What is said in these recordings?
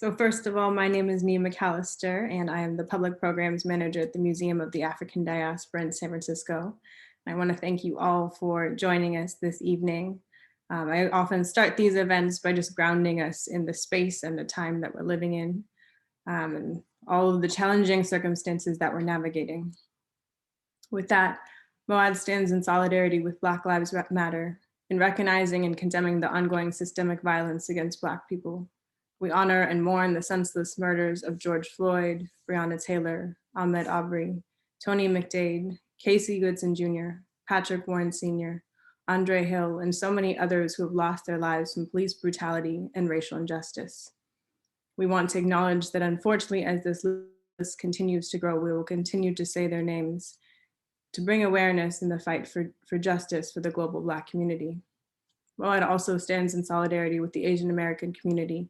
So first of all, my name is Nia McAllister, and I am the Public Programs Manager at the Museum of the African Diaspora in San Francisco. I want to thank you all for joining us this evening. I often start these events by just grounding us in the space and the time that we're living in, and all of the challenging circumstances that we're navigating. With that, MoAD stands in solidarity with Black Lives Matter in recognizing and condemning the ongoing systemic violence against Black people. We honor and mourn the senseless murders of George Floyd, Breonna Taylor, Ahmaud Arbery, Tony McDade, Casey Goodson Jr., Patrick Warren Sr., Andre Hill, and so many others who have lost their lives from police brutality and racial injustice. We want to acknowledge that unfortunately, as this list continues to grow, we will continue to say their names to bring awareness in the fight for justice for the global Black community. MoAD also stands in solidarity with the Asian American community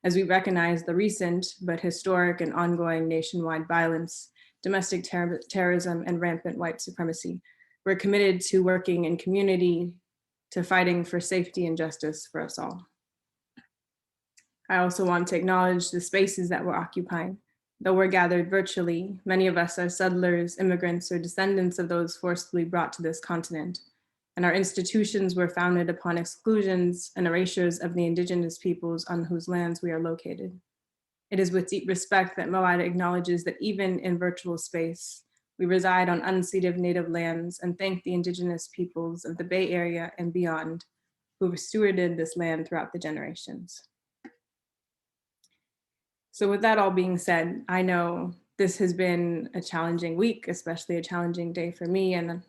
as we recognize the recent but historic and ongoing nationwide violence, domestic terrorism, and rampant white supremacy. We're committed to working in community, to fighting for safety and justice for us all. I also want to acknowledge the spaces that we're occupying. Though we're gathered virtually, many of us are settlers, immigrants, or descendants of those forcibly brought to this continent. And our institutions were founded upon exclusions and erasures of the indigenous peoples on whose lands we are located. It is with deep respect that MoAD acknowledges that even in virtual space, we reside on unceded native lands and thank the indigenous peoples of the Bay Area and beyond who have stewarded this land throughout the generations. So with that all being said, I know this has been a challenging week, especially a challenging day for me, and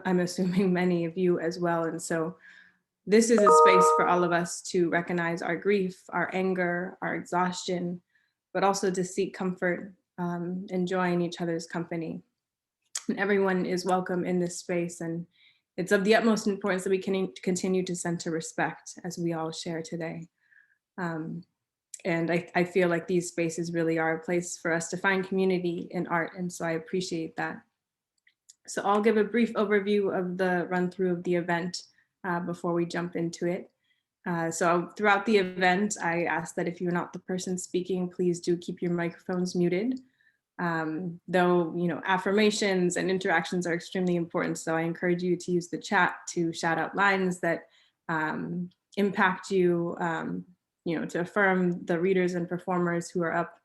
I'm assuming many of you as well. And so this is a space for all of us to recognize our grief, our anger, our exhaustion, but also to seek comfort and joy in each other's company. And everyone is welcome in this space. And it's of the utmost importance that we can continue to center respect as we all share today. And I feel like these spaces really are a place for us to find community in art. And so I appreciate that. So I'll give a brief overview of the run through of the event before we jump into it. So throughout the event, I ask that if you're not the person speaking, please do keep your microphones muted. Though, affirmations and interactions are extremely important. So I encourage you to use the chat to shout out lines that impact you, to affirm the readers and performers who are up.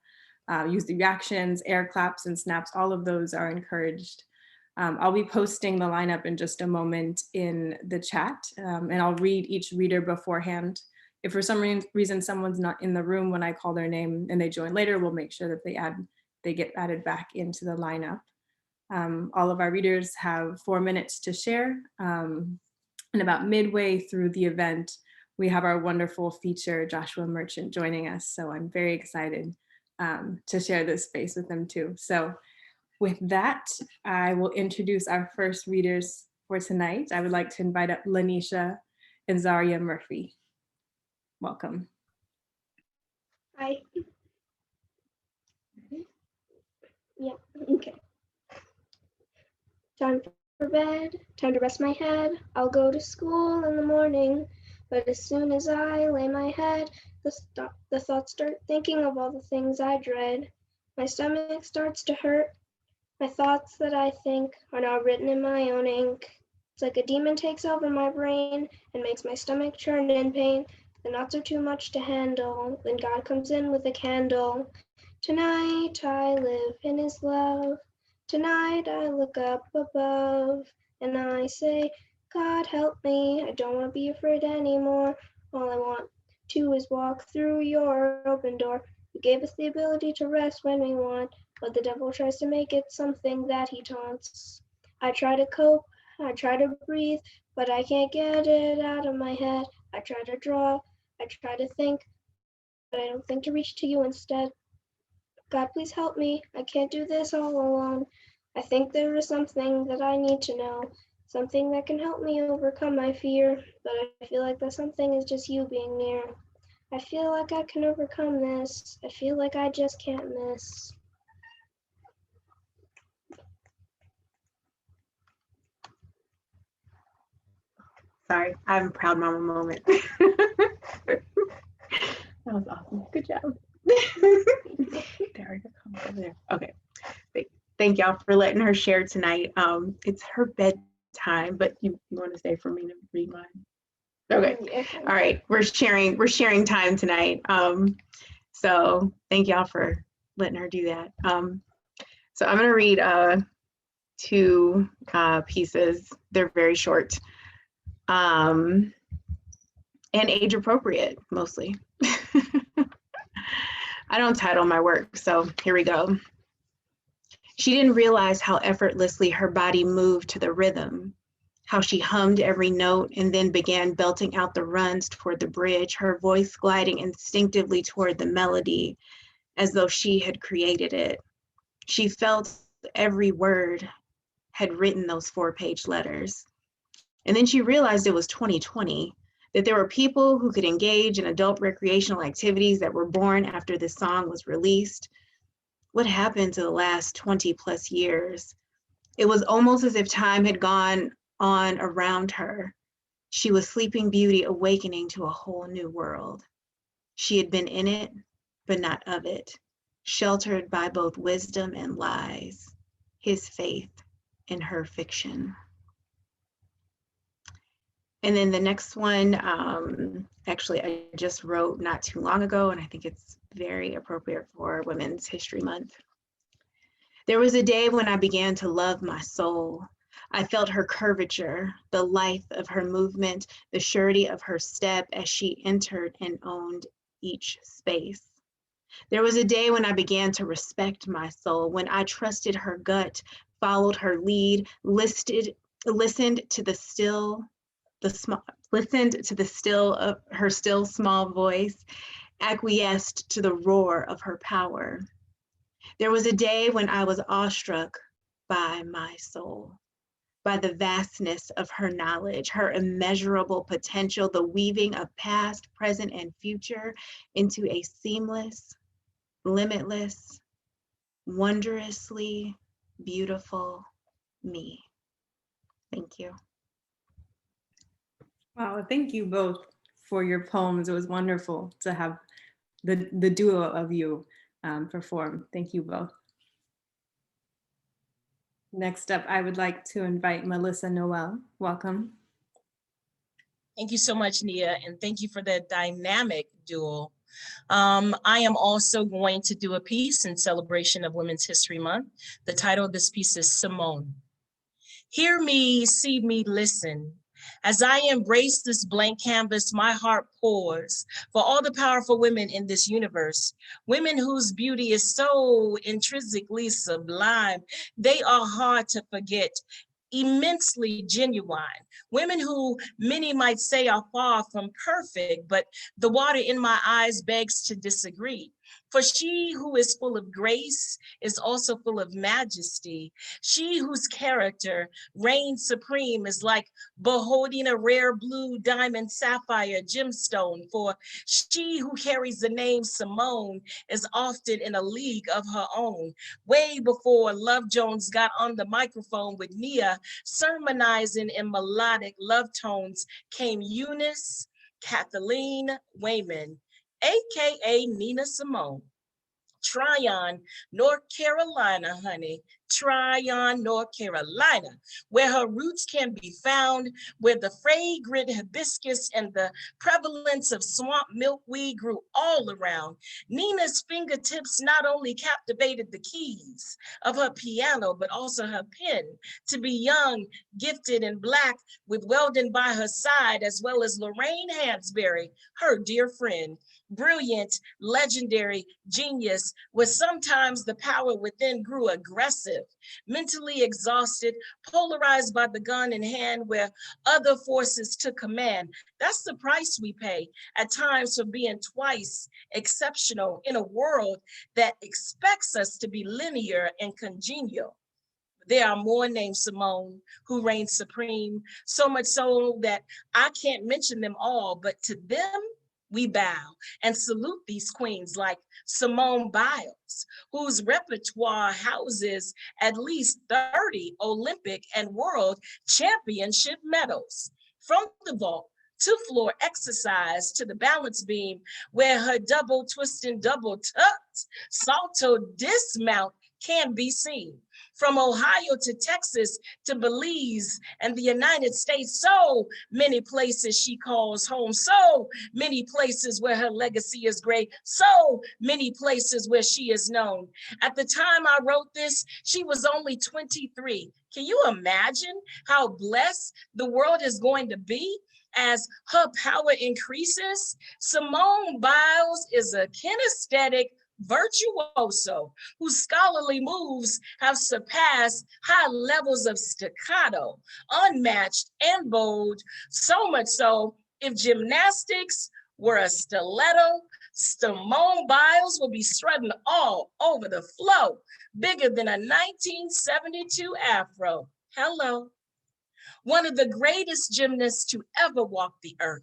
Use the reactions, air claps, and snaps. All of those are encouraged. I'll be posting the lineup in just a moment in the chat, and I'll read each reader beforehand. If for some reason someone's not in the room when I call their name and they join later, we'll make sure that they get added back into the lineup. All of our readers have 4 minutes to share, and about midway through the event, we have our wonderful feature, Joshua Merchant, joining us. So I'm very excited to share this space with them too. So with that, I will introduce our first readers for tonight. I would like to invite up Lanisha and Zaria Murphy. Welcome. Hi. Yeah, okay. Time for bed, time to rest my head. I'll go to school in the morning, but as soon as I lay my head, the thoughts start thinking of all the things I dread. My stomach starts to hurt. My thoughts that I think are now written in my own ink. It's like a demon takes over my brain and makes my stomach churn in pain. The knots are too much to handle. Then God comes in with a candle. Tonight I live in his love. Tonight I look up above and I say, God help me. I don't want to be afraid anymore. All I want to is walk through your open door. You gave us the ability to rest when we want, but the devil tries to make it something that he taunts. I try to cope, I try to breathe, but I can't get it out of my head. I try to draw, I try to think, but I don't think to reach to you instead. God, please help me. I can't do this all alone. I think there is something that I need to know, something that can help me overcome my fear, but I feel like that something is just you being near. I feel like I can overcome this. I feel like I just can't miss. Sorry, I have a proud mama moment. That was awesome. Good job. There, come over there. Okay. Thank y'all for letting her share tonight. It's her bedtime, but you want to stay for me to read mine? Okay. All right. We're sharing time tonight. So thank y'all for letting her do that. So I'm going to read two pieces. They're very short and age appropriate mostly. I don't title my work, so here we go. She didn't realize how effortlessly her body moved to the rhythm, how she hummed every note and then began belting out the runs toward the bridge, her voice gliding instinctively toward the melody as though she had created it. She felt every word had written those 4-page letters. And then she realized it was 2020, that there were people who could engage in adult recreational activities that were born after this song was released. What happened to the last 20 plus years? It was almost as if time had gone on around her. She was Sleeping Beauty awakening to a whole new world. She had been in it, but not of it, sheltered by both wisdom and lies, his faith and her fiction. And then the next one, actually, I just wrote not too long ago, and I think it's very appropriate for Women's History Month. There was a day when I began to love my soul. I felt her curvature, the lithe of her movement, the surety of her step as she entered and owned each space. There was a day when I began to respect my soul, when I trusted her gut, followed her lead, listened to the still of her still small voice, acquiesced to the roar of her power. There was a day when I was awestruck by my soul, by the vastness of her knowledge, her immeasurable potential, the weaving of past, present, and future into a seamless, limitless, wondrously beautiful me. Thank you. Wow, thank you both for your poems. It was wonderful to have the duo of you perform. Thank you both. Next up, I would like to invite Melissa Noel. Welcome. Thank you so much, Nia, and thank you for that dynamic duo. I am also going to do a piece in celebration of Women's History Month. The title of this piece is Simone. Hear me, see me, listen. As I embrace this blank canvas, my heart pours for all the powerful women in this universe, women whose beauty is so intrinsically sublime, they are hard to forget, immensely genuine, women who many might say are far from perfect, but the water in my eyes begs to disagree. For she who is full of grace is also full of majesty. She whose character reigns supreme is like beholding a rare blue diamond sapphire gemstone. For she who carries the name Simone is often in a league of her own. Way before Love Jones got on the microphone with Nia, sermonizing in melodic love tones, came Eunice Kathleen Wayman, AKA Nina Simone. Tryon, North Carolina, honey. Tryon, North Carolina, where her roots can be found, where the fragrant hibiscus and the prevalence of swamp milkweed grew all around. Nina's fingertips not only captivated the keys of her piano, but also her pen. To be young, gifted, and Black, with Weldon by her side, as well as Lorraine Hansberry, her dear friend. Brilliant, legendary, genius, where sometimes the power within grew aggressive, mentally exhausted, polarized by the gun in hand where other forces took command. That's the price we pay at times for being twice exceptional in a world that expects us to be linear and congenial. There are more named Simone who reign supreme, so much so that I can't mention them all, but to them, we bow and salute these queens like Simone Biles, whose repertoire houses at least 30 Olympic and World Championship medals. From the vault 2-floor exercise to the balance beam, where her double twist and double tucked salto dismount can be seen. From Ohio to Texas to Belize and the United States, so many places she calls home, so many places where her legacy is great, so many places where she is known. At the time I wrote this, she was only 23. Can you imagine how blessed the world is going to be as her power increases? Simone Biles is a kinesthetic virtuoso whose scholarly moves have surpassed high levels of staccato, unmatched and bold, so much so if gymnastics were a stiletto, Simone Biles will be strutting all over the flow, bigger than a 1972 afro. Hello. One of the greatest gymnasts to ever walk the earth.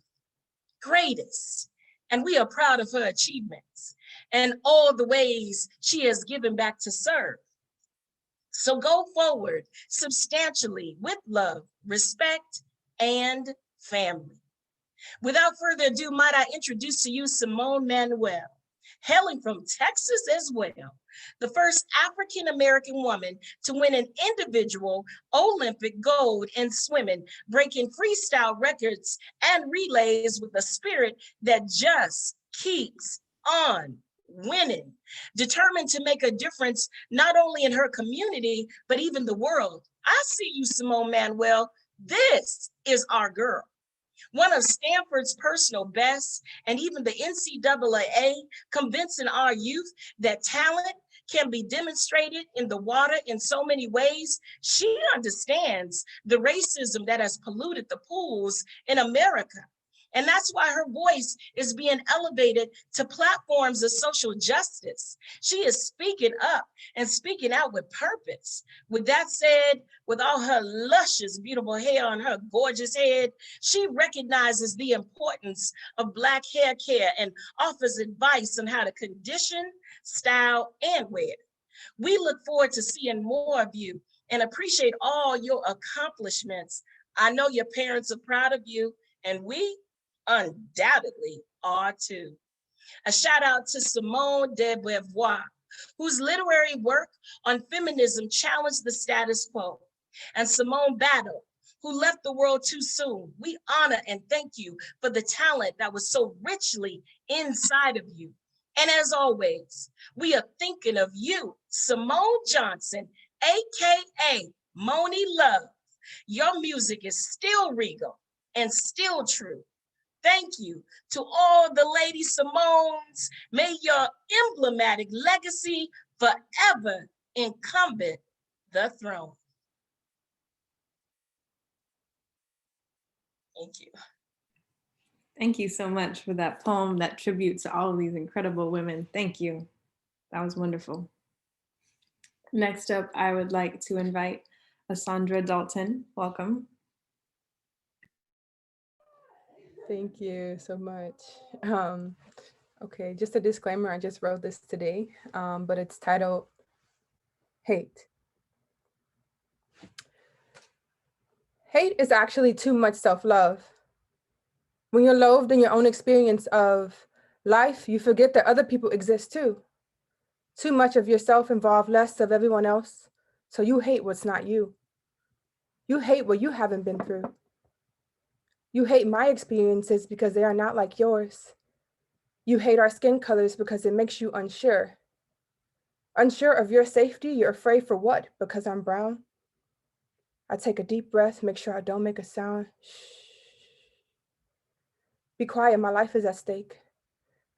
Greatest. And we are proud of her achievements and all the ways she has given back to serve. So go forward substantially with love, respect, and family. Without further ado, might I introduce to you Simone Manuel, hailing from Texas as well, the first African-American woman to win an individual Olympic gold in swimming, breaking freestyle records and relays with a spirit that just keeps on winning, determined to make a difference not only in her community, but even the world. I see you, Simone Manuel. This is our girl. One of Stanford's personal bests, and even the NCAA convincing our youth that talent can be demonstrated in the water in so many ways. She understands the racism that has polluted the pools in America. And that's why her voice is being elevated to platforms of social justice. She is speaking up and speaking out with purpose. With that said, with all her luscious, beautiful hair on her gorgeous head, she recognizes the importance of Black hair care and offers advice on how to condition, style, and wear. We look forward to seeing more of you and appreciate all your accomplishments. I know your parents are proud of you, and we undoubtedly are too. A shout out to Simone de Beauvoir, whose literary work on feminism challenged the status quo, and Simone Battle, who left the world too soon. We honor and thank you for the talent that was so richly inside of you. And as always, we are thinking of you, Simone Johnson, AKA Moni Love. Your music is still regal and still true. Thank you to all the Lady Simones. May your emblematic legacy forever incumbent the throne. Thank you. Thank you so much for that poem, that tribute to all of these incredible women. Thank you. That was wonderful. Next up, I would like to invite Asandra Dalton. Welcome. Thank you so much. Okay, just a disclaimer, I just wrote this today, but it's titled Hate. Hate is actually too much self-love. When you're loathed in your own experience of life, you forget that other people exist too. Too much of yourself involves less of everyone else, so you hate what's not you. You hate what you haven't been through. You hate my experiences because they are not like yours. You hate our skin colors because it makes you unsure. Unsure of your safety, you're afraid for what? Because I'm brown? I take a deep breath, make sure I don't make a sound. Shh. Be quiet, my life is at stake.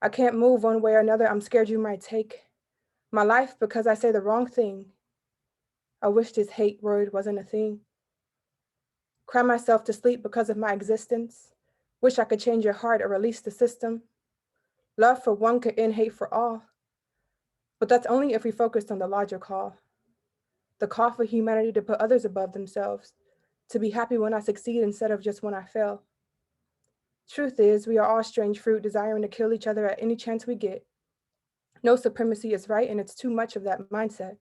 I can't move one way or another, I'm scared you might take my life because I say the wrong thing. I wish this hate word wasn't a thing. Cry myself to sleep because of my existence. Wish I could change your heart or release the system. Love for one could end hate for all. But that's only if we focused on the larger call. The call for humanity to put others above themselves, to be happy when I succeed instead of just when I fail. Truth is, we are all strange fruit desiring to kill each other at any chance we get. No supremacy is right, and it's too much of that mindset,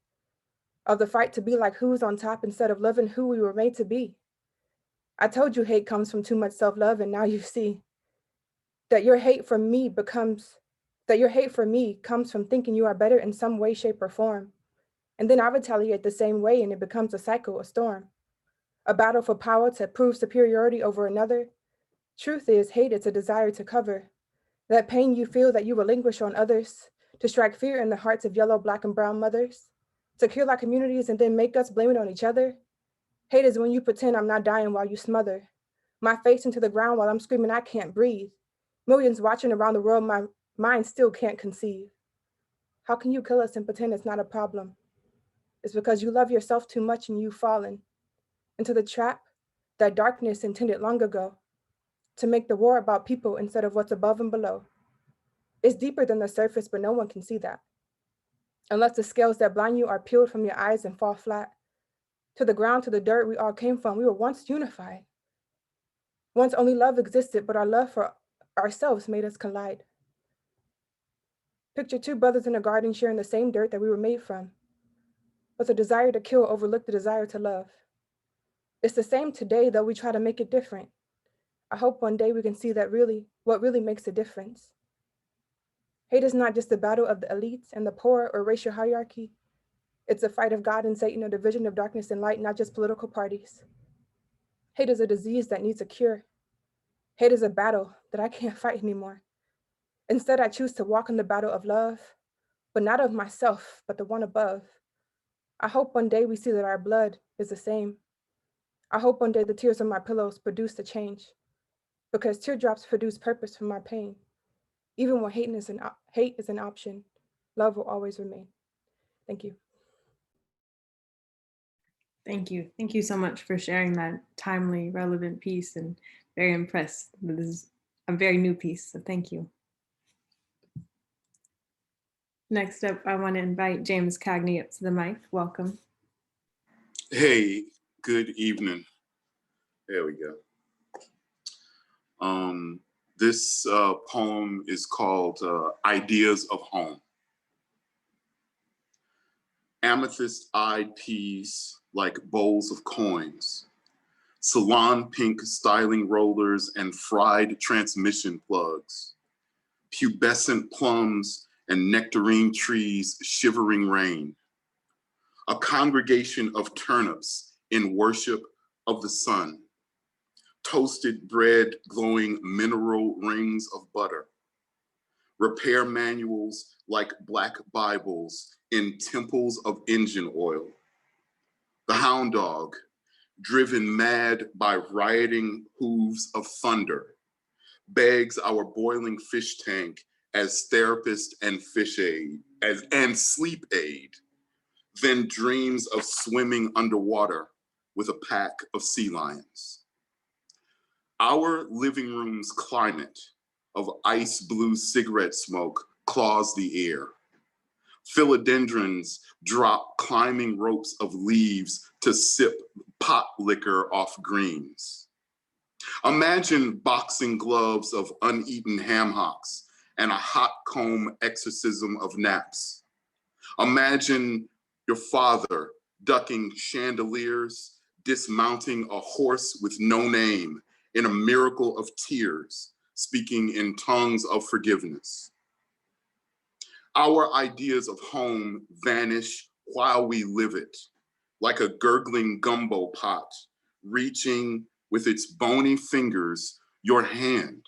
of the fight to be like who's on top instead of loving who we were made to be. I told you hate comes from too much self-love, and now you see that your hate for me comes from thinking you are better in some way, shape, or form. And then I retaliate the same way, and it becomes a cycle, a storm, a battle for power to prove superiority over another. Truth is, hate is a desire to cover that pain you feel that you relinquish on others, to strike fear in the hearts of yellow, black, and brown mothers, to kill our communities and then make us blame it on each other. Hate is when you pretend I'm not dying while you smother my face into the ground while I'm screaming I can't breathe. Millions watching around the world, my mind still can't conceive. How can you kill us and pretend it's not a problem? It's because you love yourself too much and you've fallen into the trap that darkness intended long ago to make the war about people instead of what's above and below. It's deeper than the surface, but no one can see that. Unless the scales that blind you are peeled from your eyes and fall flat. To the ground, to the dirt we all came from, we were once unified. Once only love existed, but our love for ourselves made us collide. Picture two brothers in a garden sharing the same dirt that we were made from. But the desire to kill overlooked the desire to love. It's the same today, though we try to make it different. I hope one day we can see that what really makes a difference. Hate is not just the battle of the elites and the poor or racial hierarchy. It's a fight of God and Satan, a division of darkness and light, not just political parties. Hate is a disease that needs a cure. Hate is a battle that I can't fight anymore. Instead, I choose to walk in the battle of love, but not of myself, but the one above. I hope one day we see that our blood is the same. I hope one day the tears on my pillows produce the change, because teardrops produce purpose from our pain. Even when hate is an option, love will always remain. Thank you. Thank you. Thank you so much for sharing that timely, relevant piece, and very impressed. This is a very new piece, so thank you. Next up, I want to invite James Cagney up to the mic. Welcome. Hey, good evening. There we go. This poem is called Ideas of Home. Amethyst-eyed peas like bowls of coins, salon pink styling rollers and fried transmission plugs, pubescent plums and nectarine trees shivering rain, a congregation of turnips in worship of the sun, toasted bread glowing mineral rings of butter, repair manuals like Black Bibles in temples of engine oil, the hound dog driven mad by rioting hooves of thunder, begs our boiling fish tank as therapist and fish aid, and sleep aid, then dreams of swimming underwater with a pack of sea lions. Our living room's climate of ice blue cigarette smoke claws the air. Philodendrons drop climbing ropes of leaves to sip pot liquor off greens. Imagine boxing gloves of uneaten ham hocks and a hot comb exorcism of naps. Imagine your father ducking chandeliers, dismounting a horse with no name in a miracle of tears, speaking in tongues of forgiveness. Our ideas of home vanish while we live it, like a gurgling gumbo pot, reaching with its bony fingers your hand.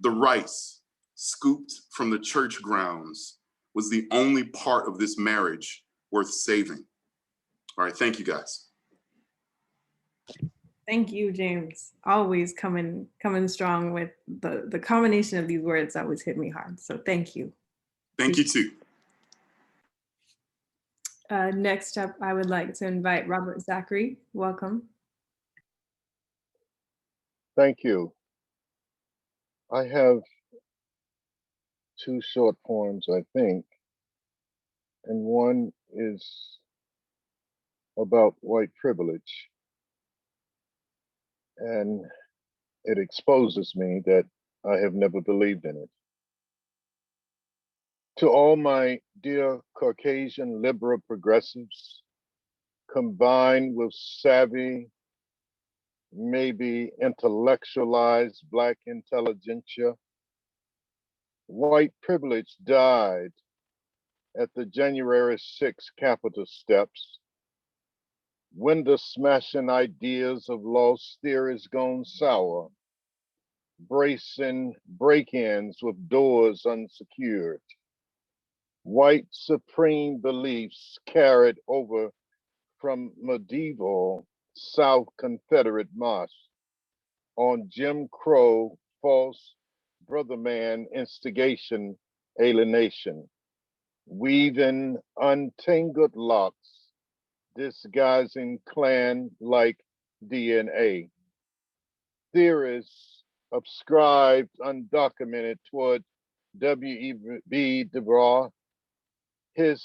The rice, scooped from the church grounds, was the only part of this marriage worth saving. All right, thank you guys. Thank you, James. Always coming strong with the combination of these words always hit me hard. So thank you. Thank you too. Next up, I would like to invite Robert Zachary. Welcome. Thank you. I have two short poems, I think, and one is about white privilege. And it exposes me that I have never believed in it. To all my dear Caucasian liberal progressives, combined with savvy, maybe intellectualized Black intelligentsia. White privilege died at the January 6th Capitol steps. Window smashing ideas of lost theories gone sour, bracing break-ins with doors unsecured. White supreme beliefs carried over from medieval South Confederate mosques on Jim Crow, false brother man instigation, alienation, weaving untangled locks, disguising clan-like DNA. Theorists ascribed undocumented toward W.E.B. Du Bois, his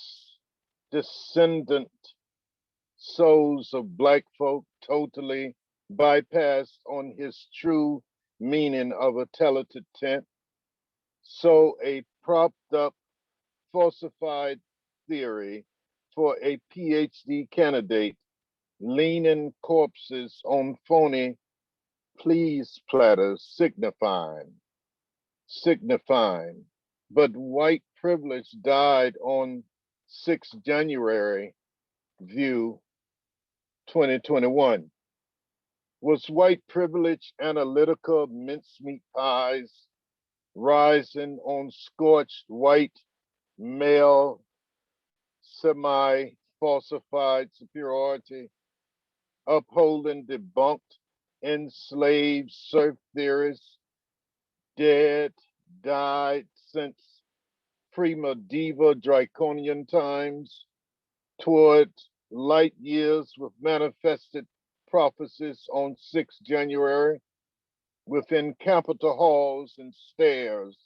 descendant souls of Black folk totally bypassed on his true meaning of a talented tent. So a propped up, falsified theory for a PhD candidate leaning corpses on phony please platters signifying. But white privilege died on 6th January, view 2021. Was white privilege analytical mincemeat pies rising on scorched white male semi-falsified superiority, upholding debunked enslaved serf theories, dead, died since pre-medieval draconian times, toward light years with manifested prophecies on 6th January, within Capitol halls and stairs,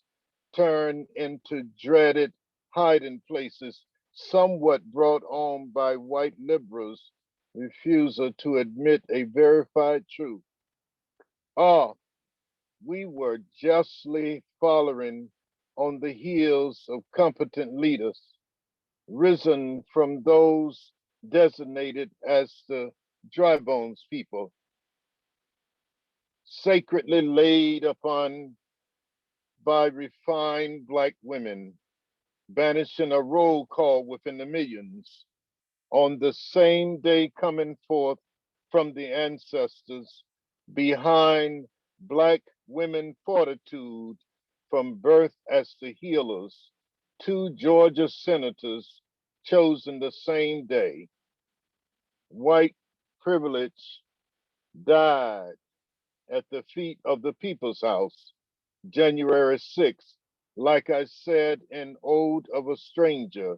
turned into dreaded hiding places, somewhat brought on by white liberals' refusal to admit a verified truth. We were justly following on the heels of competent leaders, risen from those designated as the dry bones people, sacredly laid upon by refined Black women, banishing a roll call within the millions, on the same day coming forth from the ancestors behind Black women fortitude from birth as the healers, 2 Georgia senators chosen the same day. White privilege died at the feet of the People's House, January 6th. Like I said in Ode of a Stranger,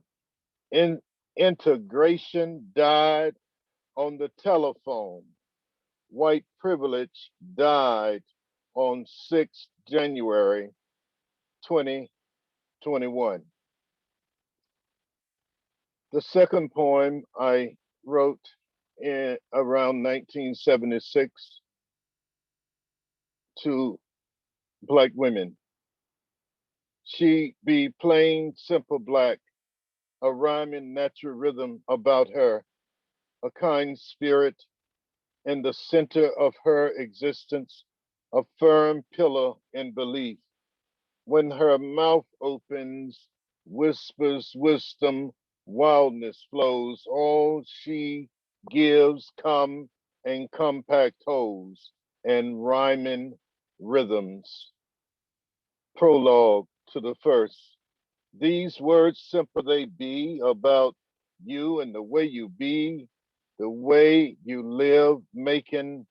integration died on the telephone. White privilege died on 6th January 2021. The second poem I wrote in around 1976 to Black women. She be plain, simple Black, a rhyming natural rhythm about her, a kind spirit in the center of her existence, a firm pillar in belief. When her mouth opens, whispers wisdom, wildness flows. All she gives come in compact wholes and rhyming rhythms. Prologue to the first. These words simple they be about you and the way you be, the way you live, making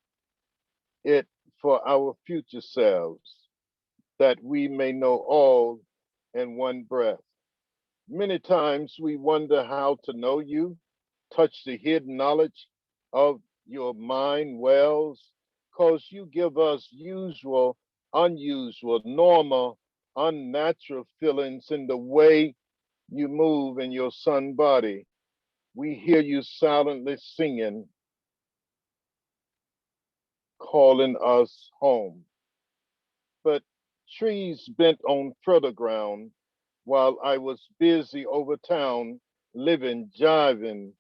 it for our future selves, that we may know all in one breath. Many times we wonder how to know you, touch the hidden knowledge of your mind wells, cause you give us usual, unusual, normal, unnatural feelings in the way you move in your sun body. We hear you silently singing, calling us home. But trees bent on fertile ground while I was busy over town, living, jiving.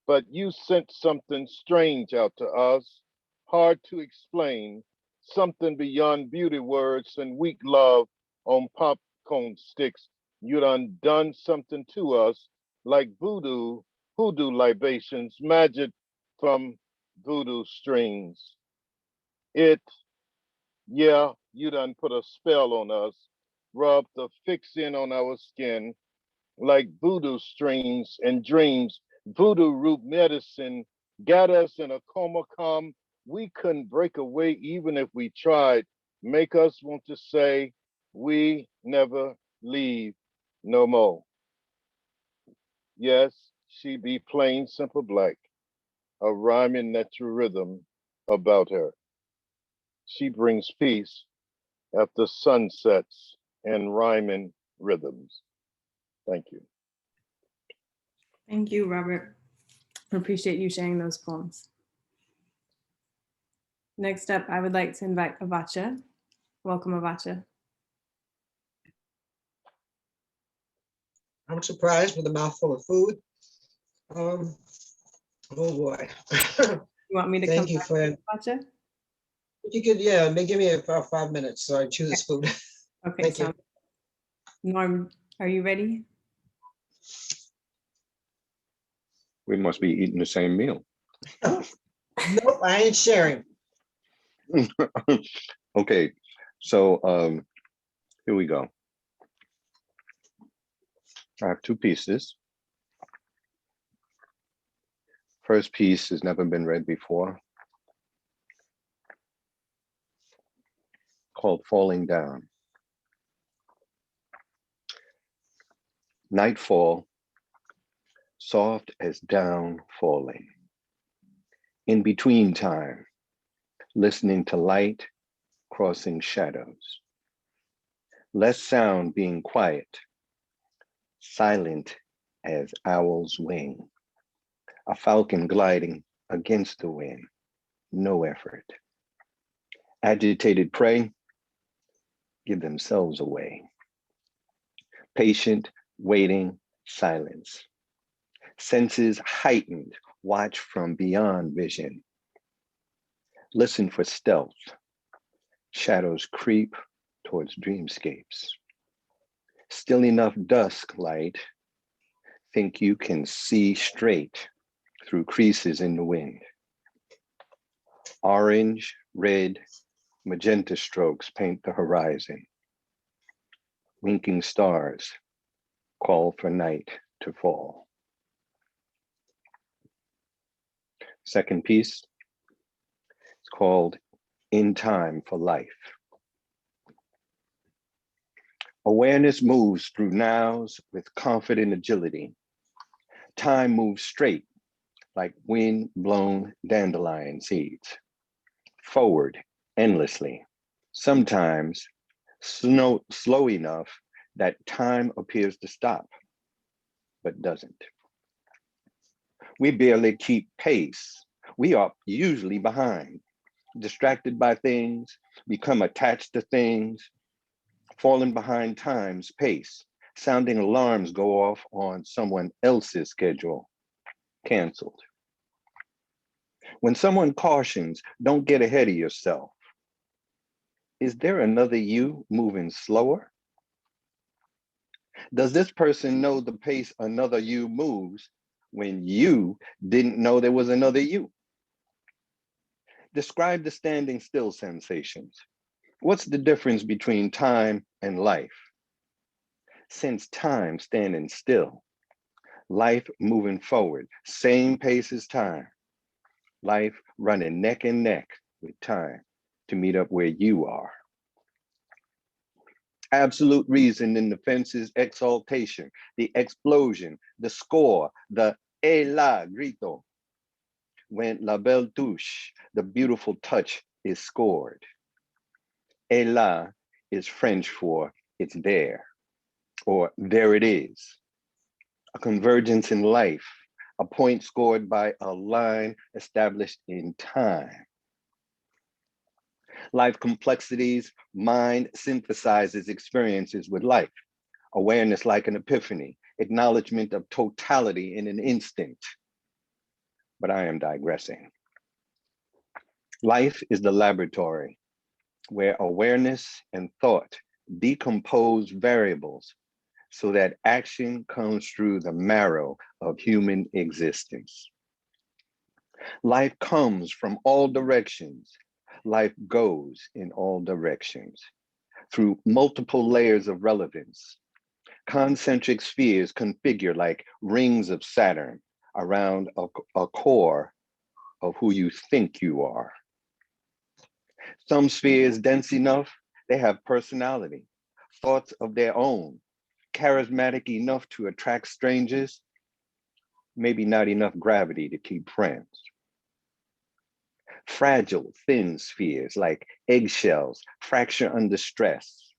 But you sent something strange out to us, hard to explain, something beyond beauty words and weak love on popcorn sticks. You done something to us like voodoo, hoodoo libations, magic from voodoo strings. It, yeah, you done put a spell on us, rubbed the fixin on our skin like voodoo strings and dreams. Voodoo root medicine got us in a coma calm. We couldn't break away even if we tried. Make us want to say we never leave no more. Yes, she be plain simple black, a rhyming natural rhythm about her. She brings peace after sunsets and rhyming rhythms. Thank you. Thank you, Robert. I appreciate you sharing those poems. Next up, I would like to invite Avacha. Welcome, Avacha. I'm surprised with a mouthful of food. Oh boy. You want me to Thank come you back for, to Avacha? you could, yeah, give me about 5 minutes so I chew this food. Okay, Thank you. Norm, are you ready? We must be eating the same meal. Nope, I ain't sharing. Okay, so here we go. I have two pieces. First piece has never been read before, called Falling Down. Nightfall, soft as down falling. In between time, listening to light crossing shadows. Less sound being quiet, silent as owl's wing. A falcon gliding against the wind, no effort. Agitated prey, give themselves away. Patient, waiting, silence. Senses heightened, watch from beyond vision. Listen for stealth. Shadows creep towards dreamscapes. Still enough dusk light, think you can see straight through creases in the wind. Orange, red, magenta strokes paint the horizon. Winking stars call for night to fall. Second piece is called In Time for Life. Awareness moves through nows with confident agility. Time moves straight like wind-blown dandelion seeds. Forward endlessly, sometimes slow enough that time appears to stop, but doesn't. We barely keep pace. We are usually behind, distracted by things, become attached to things, falling behind time's pace, sounding alarms go off on someone else's schedule, canceled. When someone cautions, don't get ahead of yourself. Is there another you moving slower? Does this person know the pace another you moves when you didn't know there was another you? Describe the standing still sensations. What's the difference between time and life? Since time standing still, life moving forward, same pace as time, life running neck and neck with time to meet up where you are. Absolute reason in the fence's exaltation, the explosion, the score, the la grito. When la belle touche, the beautiful touch is scored. La is French for it's there, or there it is. A convergence in life, a point scored by a line established in time. Life complexities, mind synthesizes experiences with life. Awareness like an epiphany, acknowledgement of totality in an instant. But I am digressing. Life is the laboratory where awareness and thought decompose variables so that action comes through the marrow of human existence. Life comes from all directions. Life goes in all directions through multiple layers of relevance. Concentric spheres configure like rings of Saturn around a core of who you think you are. Some spheres dense enough, they have personality, thoughts of their own, charismatic enough to attract strangers, maybe not enough gravity to keep friends. Fragile, thin spheres like eggshells fracture under stress,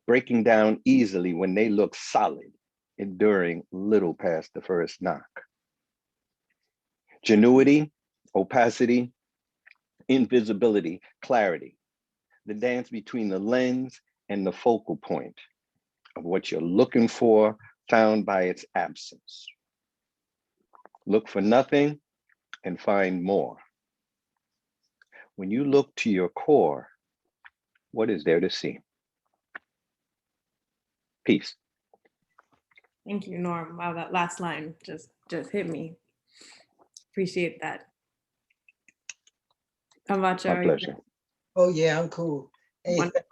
breaking down easily when they look solid, enduring little past the first knock. Genuity, opacity, invisibility, clarity, the dance between the lens and the focal point of what you're looking for, found by its absence. Look for nothing and find more. When you look to your core, what is there to see? Peace. Thank you, Norm. Wow, that last line just hit me. Appreciate that. Kamacha, My are you pleasure. Oh yeah, I'm cool. Hey, Wonderful.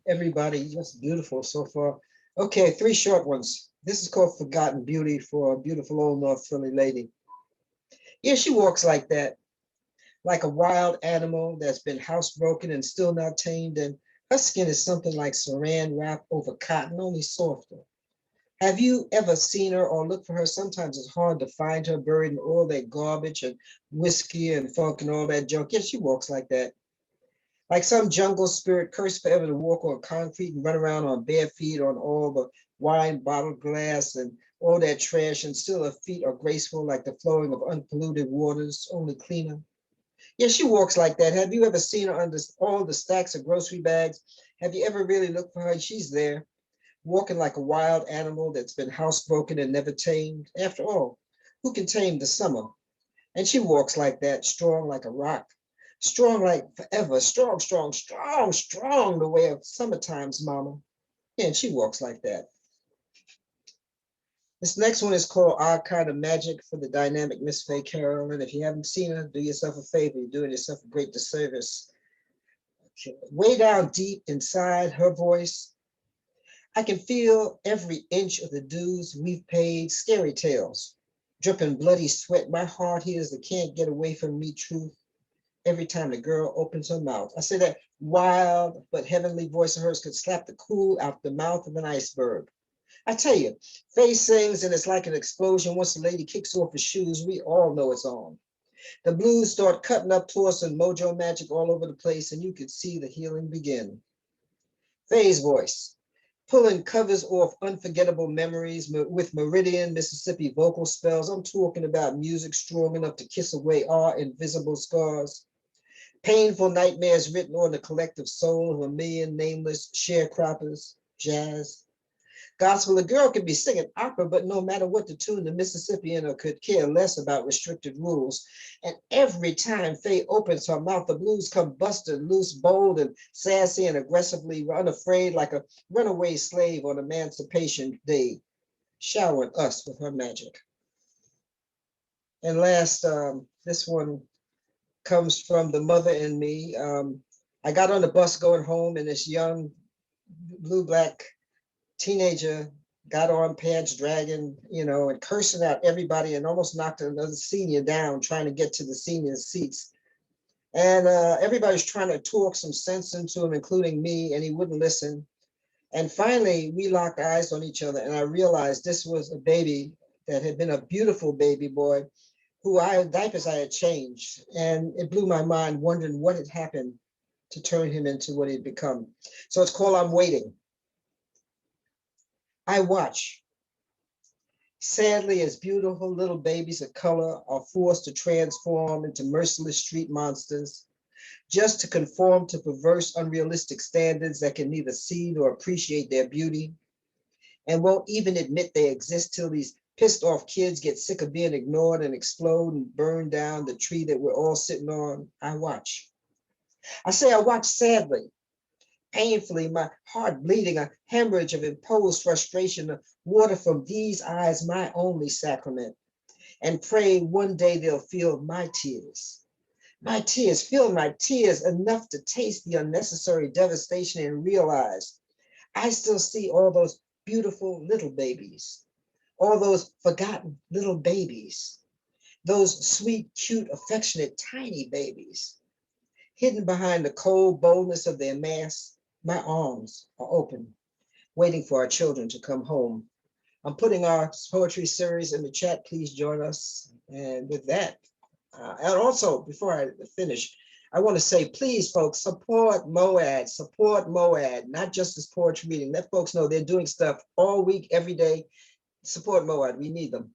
everybody, just beautiful so far. Okay, 3 short ones. This is called Forgotten Beauty for a beautiful old North Philly lady. Yeah, she walks like that, like a wild animal that's been housebroken and still not tamed, and her skin is something like saran wrap over cotton, only softer. Have you ever seen her or looked for her? Sometimes it's hard to find her buried in all that garbage and whiskey and funk and all that junk. Yeah, she walks like that. Like some jungle spirit cursed forever to walk on concrete and run around on bare feet on all the wine bottle glass and all that trash, and still her feet are graceful like the flowing of unpolluted waters, only cleaner. Yeah, she walks like that. Have you ever seen her under all the stacks of grocery bags? Have you ever really looked for her? She's there, walking like a wild animal that's been housebroken and never tamed. After all, who can tame the summer? And she walks like that, strong like a rock, strong like forever, strong, strong, strong, strong, the way of summertime's mama. Yeah, and she walks like that. This next one is called Odd Kind of Magic for the dynamic Miss Faye Carroll. And if you haven't seen her, do yourself a favor. You're doing yourself a great disservice. Okay. Way down deep inside her voice, I can feel every inch of the dues we've paid, scary tales, dripping bloody sweat. My heart hears the can't get away from me truth every time the girl opens her mouth. I say that wild but heavenly voice of hers could slap the cool out the mouth of an iceberg. I tell you, Faye sings and it's like an explosion. Once the lady kicks off her shoes, we all know it's on. The blues start cutting up to us and mojo magic all over the place, and you could see the healing begin. Faye's voice, pulling covers off unforgettable memories with Meridian, Mississippi vocal spells. I'm talking about music strong enough to kiss away our invisible scars. Painful nightmares written on the collective soul of a million nameless sharecroppers, jazz. Gospel, a girl could be singing opera, but no matter what the tune, the Mississippian could care less about restricted rules. And every time Faye opens her mouth, the blues come busted loose, bold and sassy and aggressively unafraid, like a runaway slave on Emancipation Day, showering us with her magic. And last, this one comes from the mother in me. I got on the bus going home, and this young blue-black teenager got on pants dragging, and cursing out everybody and almost knocked another senior down trying to get to the senior seats. And everybody's trying to talk some sense into him, including me, and he wouldn't listen. And finally, we locked eyes on each other, and I realized this was a baby that had been a beautiful baby boy who diapers I had changed. And it blew my mind wondering what had happened to turn him into what he'd become. So it's called I'm Waiting. I watch. Sadly, as beautiful little babies of color are forced to transform into merciless street monsters, just to conform to perverse, unrealistic standards that can neither see nor appreciate their beauty, and won't even admit they exist till these pissed off kids get sick of being ignored and explode and burn down the tree that we're all sitting on. I watch. I say I watch sadly, painfully, my heart bleeding, a hemorrhage of imposed frustration, the water from these eyes, my only sacrament, and pray one day they'll feel my tears. My tears, feel my tears enough to taste the unnecessary devastation and realize I still see all those beautiful little babies, all those forgotten little babies, those sweet, cute, affectionate, tiny babies. Hidden behind the cold boldness of their masks, my arms are open, waiting for our children to come home. I'm putting our poetry series in the chat. Please join us. And with that, and also before I finish, I want to say, please, folks, support MoAD, not just this poetry reading. Let folks know they're doing stuff all week, every day. Support MoAD, we need them.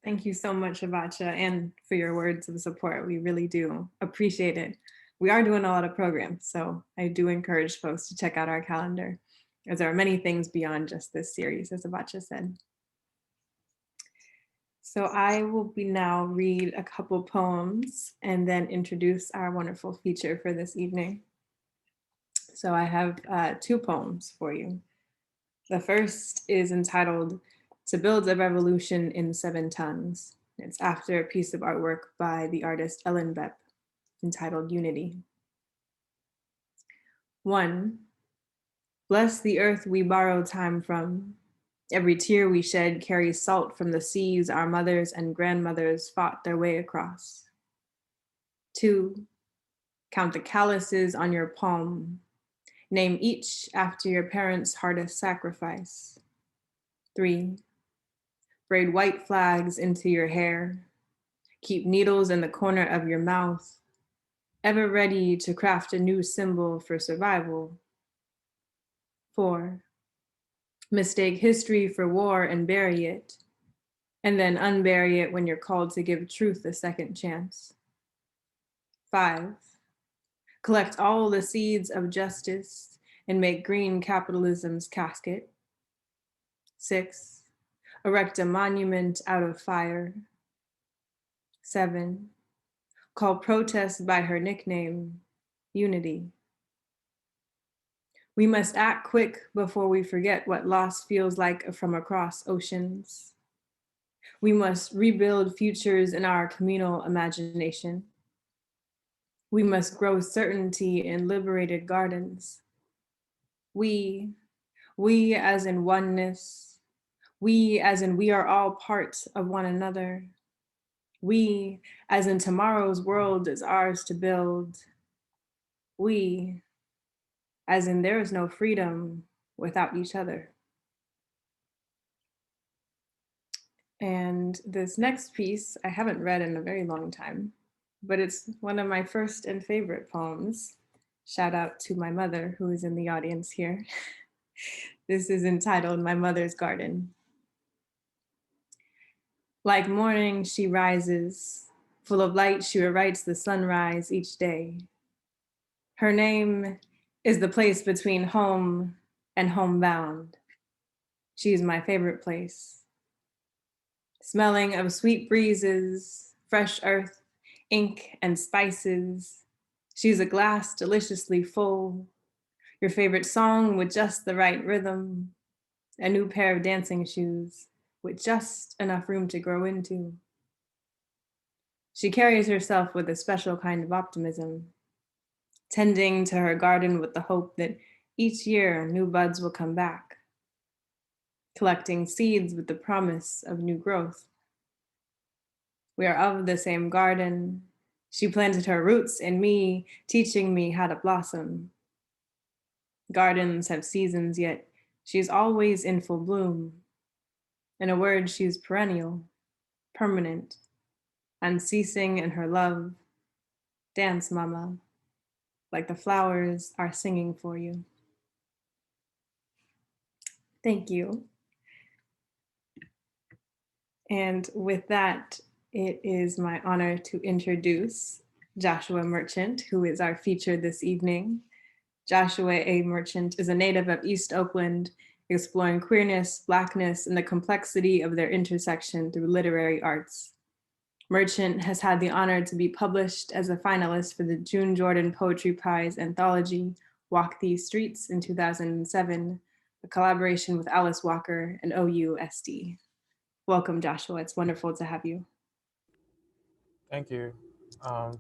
Thank you so much, Avacha, and for your words of support. We really do appreciate it. We are doing a lot of programs, so I do encourage folks to check out our calendar, as there are many things beyond just this series, as Avacha said. So I will be now read a couple poems and then introduce our wonderful feature for this evening. So I have 2 poems for you. The first is entitled "To Build a Revolution in 7 Tongues." It's after a piece of artwork by the artist Ellen Bepp entitled Unity. 1. Bless the earth we borrow time from. Every tear we shed carries salt from the seas our mothers and grandmothers fought their way across. 2. Count the calluses on your palm. Name each after your parents' hardest sacrifice. 3. Braid white flags into your hair. Keep needles in the corner of your mouth, ever ready to craft a new symbol for survival. 4. Mistake history for war and bury it, and then unbury it when you're called to give truth a second chance. 5. Collect all the seeds of justice and make green capitalism's casket. 6. Erect a monument out of fire. 7. Call protest by her nickname, Unity. We must act quick before we forget what loss feels like from across oceans. We must rebuild futures in our communal imagination. We must grow certainty in liberated gardens. We as in oneness. We as in we are all parts of one another. We as in tomorrow's world is ours to build. We as in there is no freedom without each other. And this next piece I haven't read in a very long time, but it's one of my first and favorite poems. Shout out to my mother who is in the audience here. This is entitled My Mother's Garden. Like morning, she rises. Full of light, she rewrites the sunrise each day. Her name is the place between home and homebound. She's my favorite place. Smelling of sweet breezes, fresh earth, ink and spices. She's a glass deliciously full. Your favorite song with just the right rhythm. A new pair of dancing shoes with just enough room to grow into. She carries herself with a special kind of optimism, tending to her garden with the hope that each year new buds will come back, collecting seeds with the promise of new growth. We are of the same garden. She planted her roots in me, teaching me how to blossom. Gardens have seasons, yet she's always in full bloom. In a word, she's perennial, permanent, unceasing in her love. Dance, mama, like the flowers are singing for you. Thank you. And with that, it is my honor to introduce Joshua Merchant, who is our feature this evening. Joshua A. Merchant is a native of East Oakland, exploring queerness, Blackness, and the complexity of their intersection through literary arts. Merchant has had the honor to be published as a finalist for the June Jordan Poetry Prize anthology, Walk These Streets in 2007, a collaboration with Alice Walker and OUSD. Welcome, Joshua. It's wonderful to have you. Thank you.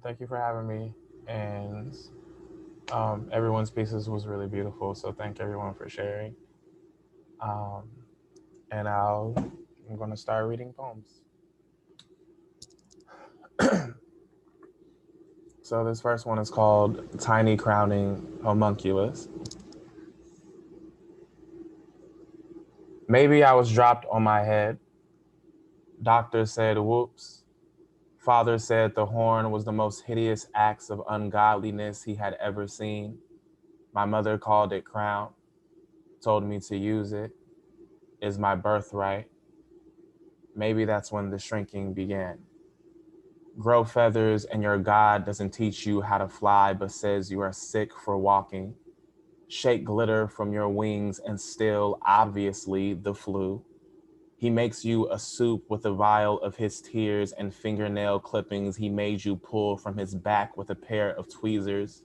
Thank you for having me. And everyone's pieces was really beautiful. So thank everyone for sharing. And I'm going to start reading poems. So this first one is called Tiny Crowning Homunculus. Maybe I was dropped on my head. Doctor said, whoops. Father said the horn was the most hideous acts of ungodliness he had ever seen. My mother called it crown, told me to use it, is my birthright. Maybe that's when the shrinking began. Grow feathers and your God doesn't teach you how to fly, but says you are sick for walking. Shake glitter from your wings and still, obviously, the flu. He makes you a soup with a vial of his tears and fingernail clippings he made you pull from his back with a pair of tweezers.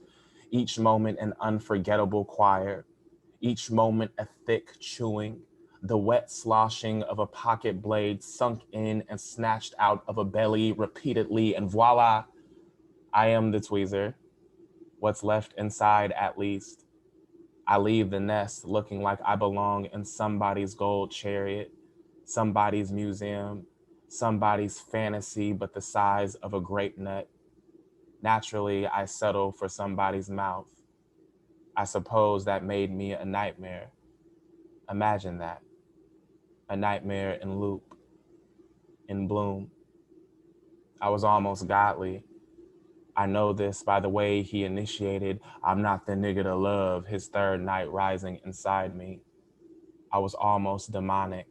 Each moment an unforgettable choir. Each moment a thick chewing. The wet sloshing of a pocket blade sunk in and snatched out of a belly repeatedly, and voila, I am the tweezer. What's left inside, at least. I leave the nest looking like I belong in somebody's gold chariot, somebody's museum, somebody's fantasy, but the size of a grape nut. Naturally, I settle for somebody's mouth. I suppose that made me a nightmare. Imagine that. A nightmare in loop, in bloom. I was almost godly. I know this by the way he initiated I'm not the nigga to love, his third night rising inside me. I was almost demonic.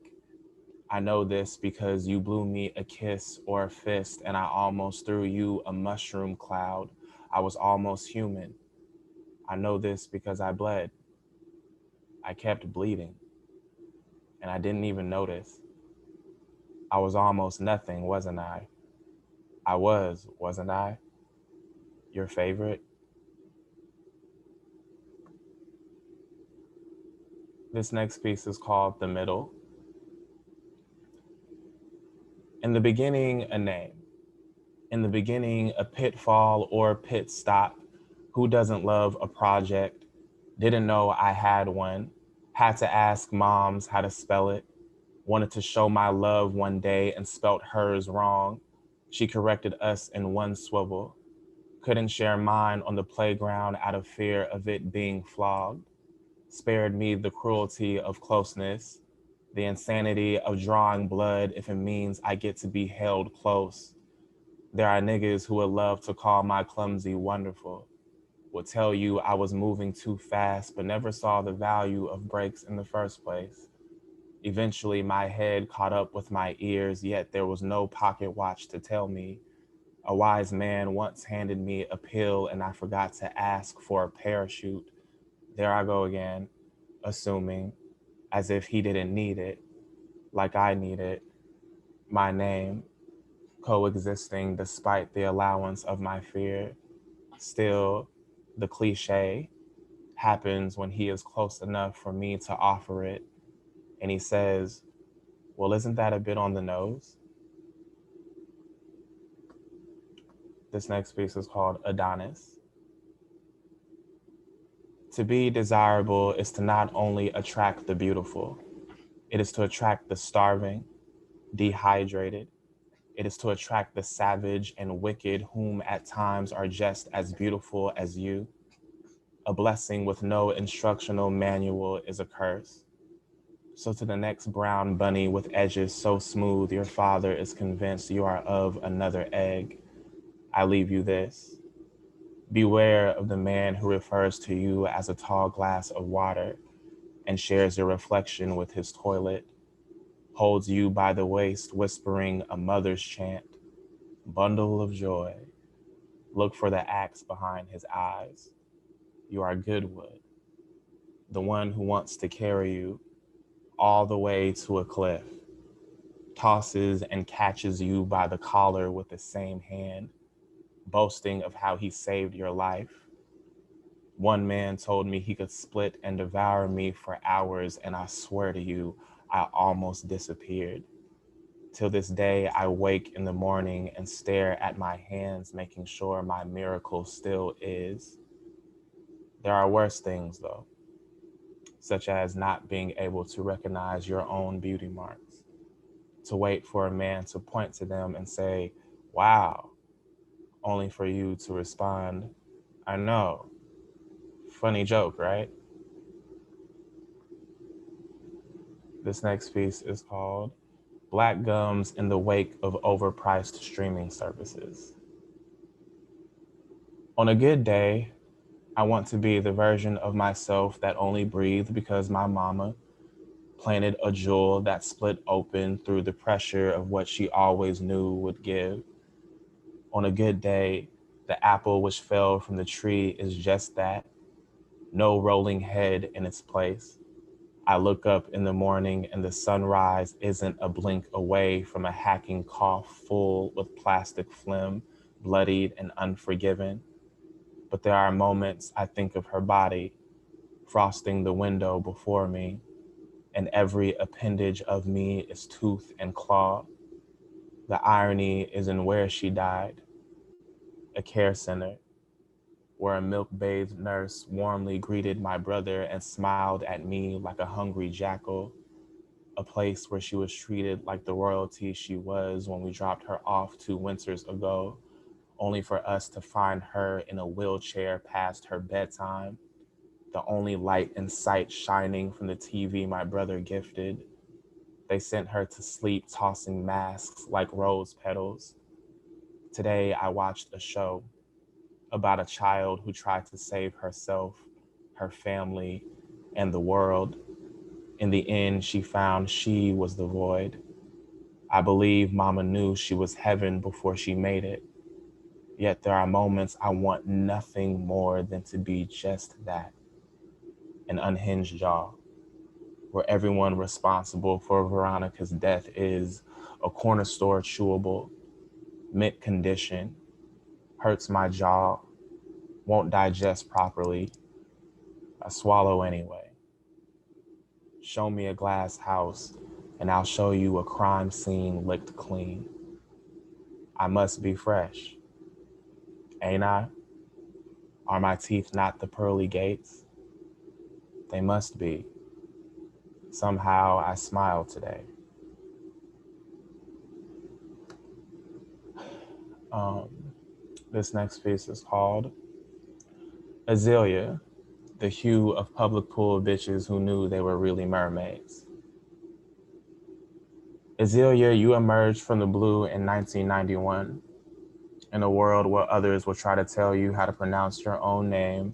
I know this because you blew me a kiss or a fist and I almost threw you a mushroom cloud. I was almost human. I know this because I bled. I kept bleeding and I didn't even notice. I was almost nothing, wasn't I? I was, wasn't I? Your favorite? This next piece is called The Middle. In the beginning, a name. In the beginning, a pitfall or pit stop. Who doesn't love a project? Didn't know I had one. Had to ask moms how to spell it. Wanted to show my love one day and spelt hers wrong. She corrected us in one swivel. Couldn't share mine on the playground out of fear of it being flogged. Spared me the cruelty of closeness, the insanity of drawing blood if it means I get to be held close. There are niggas who would love to call my clumsy wonderful, would tell you I was moving too fast, but never saw the value of brakes in the first place. Eventually, my head caught up with my ears, yet there was no pocket watch to tell me. A wise man once handed me a pill and I forgot to ask for a parachute. There I go again, assuming, as if he didn't need it, like I need it. My name, coexisting despite the allowance of my fear. Still, the cliche happens when he is close enough for me to offer it. And he says, well, isn't that a bit on the nose? This next piece is called Adonis. To be desirable is to not only attract the beautiful, it is to attract the starving, dehydrated. It is to attract the savage and wicked whom at times are just as beautiful as you. A blessing with no instructional manual is a curse. So to the next brown bunny with edges so smooth your father is convinced you are of another egg, I leave you this. Beware of the man who refers to you as a tall glass of water and shares your reflection with his toilet, holds you by the waist whispering a mother's chant, bundle of joy. Look for the axe behind his eyes. You are Goodwood, the one who wants to carry you all the way to a cliff. tosses and catches you by the collar with the same hand, boasting of how he saved your life. One man told me he could split and devour me for hours, and I swear to you, I almost disappeared. Till this day, I wake in the morning and stare at my hands, making sure my miracle still is. There are worse things, though, such as not being able to recognize your own beauty marks, to wait for a man to point to them and say, wow, only for you to respond, I know. Funny joke, right? This next piece is called Black Gums in the Wake of Overpriced Streaming Services. On a good day, I want to be the version of myself that only breathed because my mama planted a jewel that split open through the pressure of what she always knew would give. On a good day, the apple which fell from the tree is just that, no rolling head in its place. I look up in the morning and the sunrise isn't a blink away from a hacking cough full with plastic phlegm, bloodied and unforgiven. But there are moments I think of her body, frosting the window before me, and every appendage of me is tooth and claw. The irony is in where she died, a care center, where a milk-bathed nurse warmly greeted my brother and smiled at me like a hungry jackal, a place where she was treated like the royalty she was when we dropped her off 2 winters ago, only for us to find her in a wheelchair past her bedtime, the only light in sight shining from the TV my brother gifted. They sent her to sleep tossing masks like rose petals. Today I watched a show about a child who tried to save herself, her family, and the world. In the end, she found she was the void. I believe Mama knew she was heaven before she made it. Yet there are moments I want nothing more than to be just that, an unhinged jaw, where everyone responsible for Veronica's death is a corner store chewable, mint condition, hurts my jaw, won't digest properly. I swallow anyway. Show me a glass house and I'll show you a crime scene licked clean. I must be fresh, ain't I? Are my teeth not the pearly gates? They must be. Somehow I smile today. This next piece is called Azalea, the hue of public pool bitches who knew they were really mermaids. Azalea, you emerged from the blue in 1991, in a world where others will try to tell you how to pronounce your own name,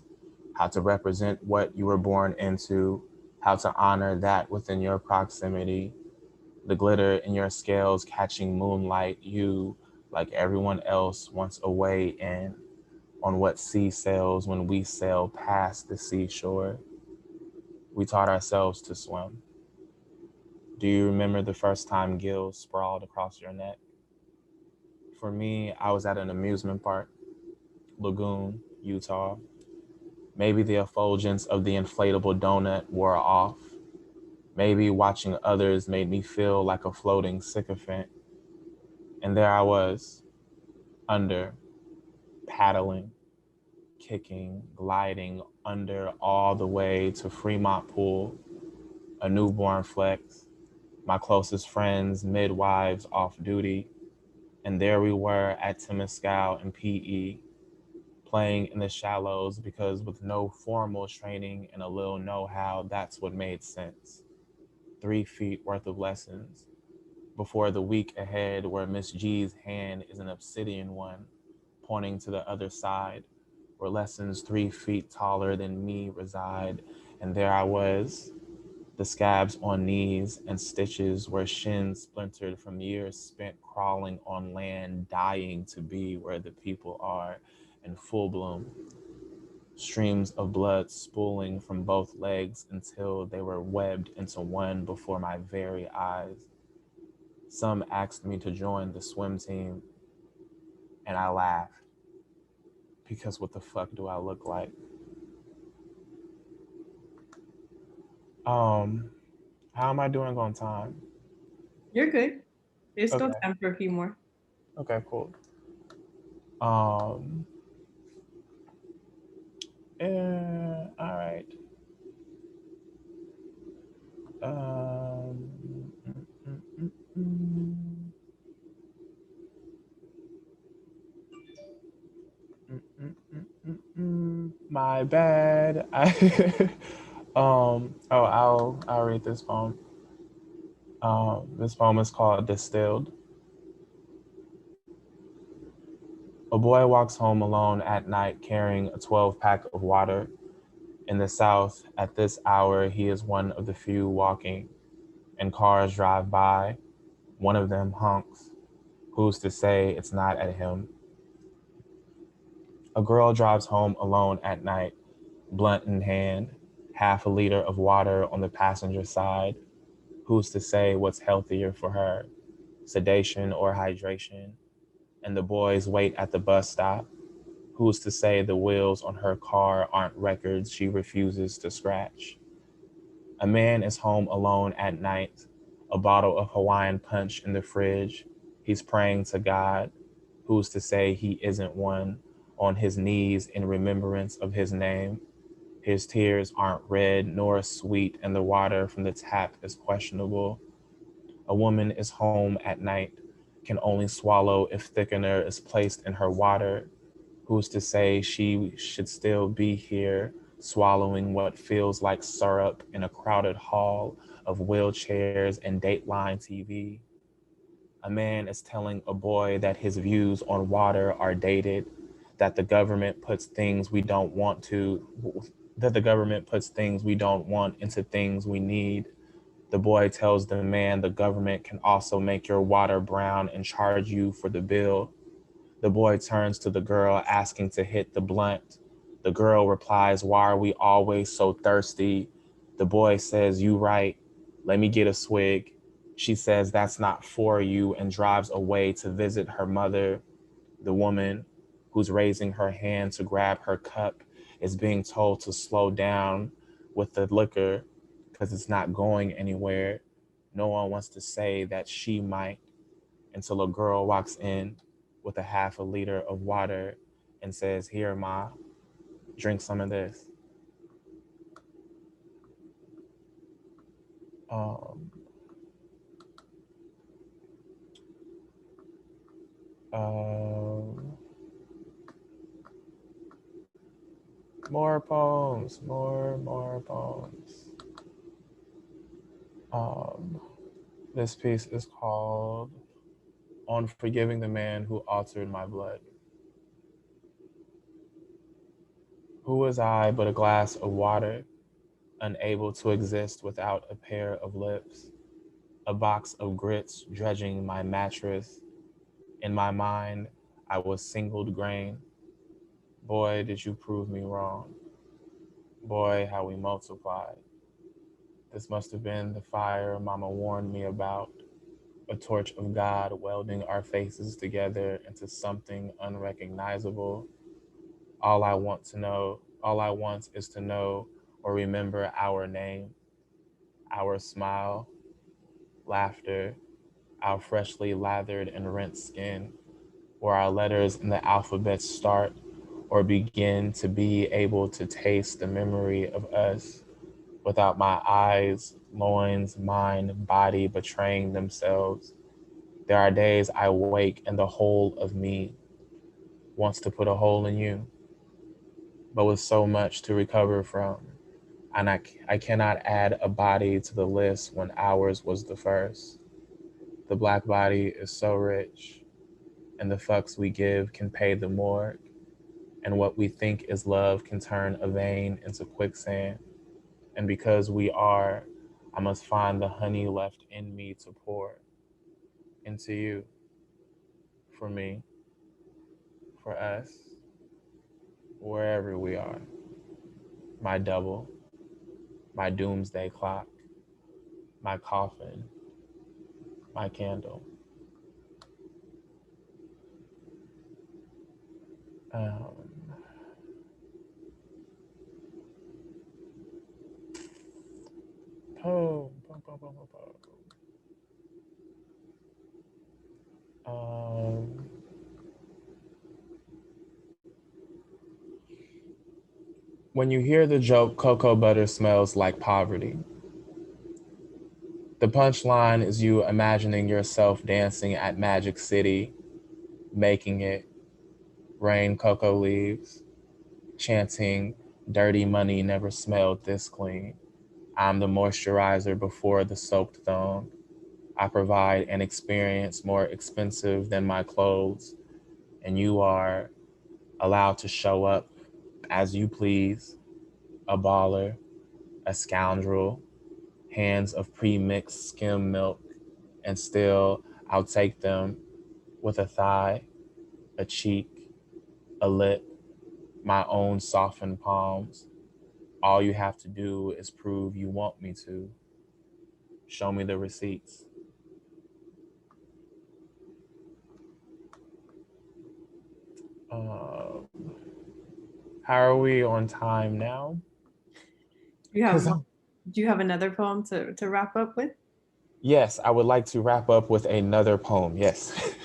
how to represent what you were born into, how to honor that within your proximity. The glitter in your scales catching moonlight, you, like everyone else, wants a way in on what sea sails when we sail past the seashore. We taught ourselves to swim. Do you remember the first time gills sprawled across your neck? For me, I was at an amusement park, Lagoon, Utah. Maybe the effulgence of the inflatable donut wore off. Maybe watching others made me feel like a floating sycophant. And there I was, under, paddling, kicking, gliding under all the way to Fremont Pool, a newborn flex, my closest friends, midwives off duty. And there we were at Temescal and PE, playing in the shallows because with no formal training and a little know-how, that's what made sense. 3 feet worth of lessons before the week ahead where Miss G's hand is an obsidian one, pointing to the other side, where lessons 3 feet taller than me reside. And there I was, the scabs on knees and stitches where shins splintered from years spent crawling on land, dying to be where the people are in full bloom. Streams of blood spooling from both legs until they were webbed into one before my very eyes. Some asked me to join the swim team, and I laughed because what the fuck do I look like? How am I doing on time? You're good. There's still Okay. time for a few more. Okay, cool. All right. Um, mm, mm, mm, My bad. I'll read this poem. This poem is called Distilled. A boy walks home alone at night carrying a 12-pack of water. In the South, at this hour, he is one of the few walking, and cars drive by. One of them honks. Who's to say it's not at him? A girl drives home alone at night, blunt in hand, half a liter of water on the passenger side. Who's to say what's healthier for her, sedation or hydration? And the boys wait at the bus stop. Who's to say the wheels on her car aren't records she refuses to scratch? A man is home alone at night, a bottle of Hawaiian punch in the fridge. He's praying to God. Who's to say he isn't one, on his knees in remembrance of his name? His tears aren't red nor sweet, and the water from the tap is questionable. A woman is home at night, can only swallow if thickener is placed in her water. Who's to say she should still be here, swallowing what feels like syrup in a crowded hall of wheelchairs and Dateline TV? A man is telling a boy that his views on water are dated, that the government puts things we don't want to, that the government puts things we don't want into things we need. The boy tells the man the government can also make your water brown and charge you for the bill. The boy turns to the girl asking to hit the blunt. The girl replies, "Why are we always so thirsty?" The boy says, "You right. Let me get a swig." She says, "That's not for you," and drives away to visit her mother. The woman, who's raising her hand to grab her cup, is being told to slow down with the liquor because it's not going anywhere. No one wants to say that she might, until a girl walks in with a half a liter of water and says, "Here, Ma, drink some of this." Um, um, More poems, more poems. Um, this piece is called "On Forgiving the Man Who Altered My Blood." Who was I but a glass of water, unable to exist without a pair of lips, a box of grits dredging my mattress. In my mind, I was singled grain. Boy, did you prove me wrong. Boy, how we multiplied. This must have been the fire Mama warned me about, a torch of God welding our faces together into something unrecognizable. All I want is to know or remember our name, our smile, laughter, our freshly lathered and rinsed skin, where our letters in the alphabet start or begin, to be able to taste the memory of us without my eyes, loins, mind, body betraying themselves. There are days I wake and the whole of me wants to put a hole in you, but with so much to recover from. And I cannot add a body to the list when ours was the first. The Black body is so rich, and the fucks we give can pay the morgue, and what we think is love can turn a vein into quicksand. And because we are, I must find the honey left in me to pour into you, for me, for us, wherever we are. My double, my doomsday clock, my coffin, my candle. Poem. When you hear the joke, cocoa butter smells like poverty. The punchline is you imagining yourself dancing at Magic City, making it rain cocoa leaves, chanting, dirty money never smelled this clean. I'm the moisturizer before the soaked thong. I provide an experience more expensive than my clothes, and you are allowed to show up as you please, a baller, a scoundrel, hands of pre-mixed skim milk, and still I'll take them with a thigh, a cheek, a lip, my own softened palms. All you have to do is prove you want me to. Show me the receipts. How are we on time now? Do you have another poem to wrap up with? Yes, I would like to wrap up with another poem. Yes.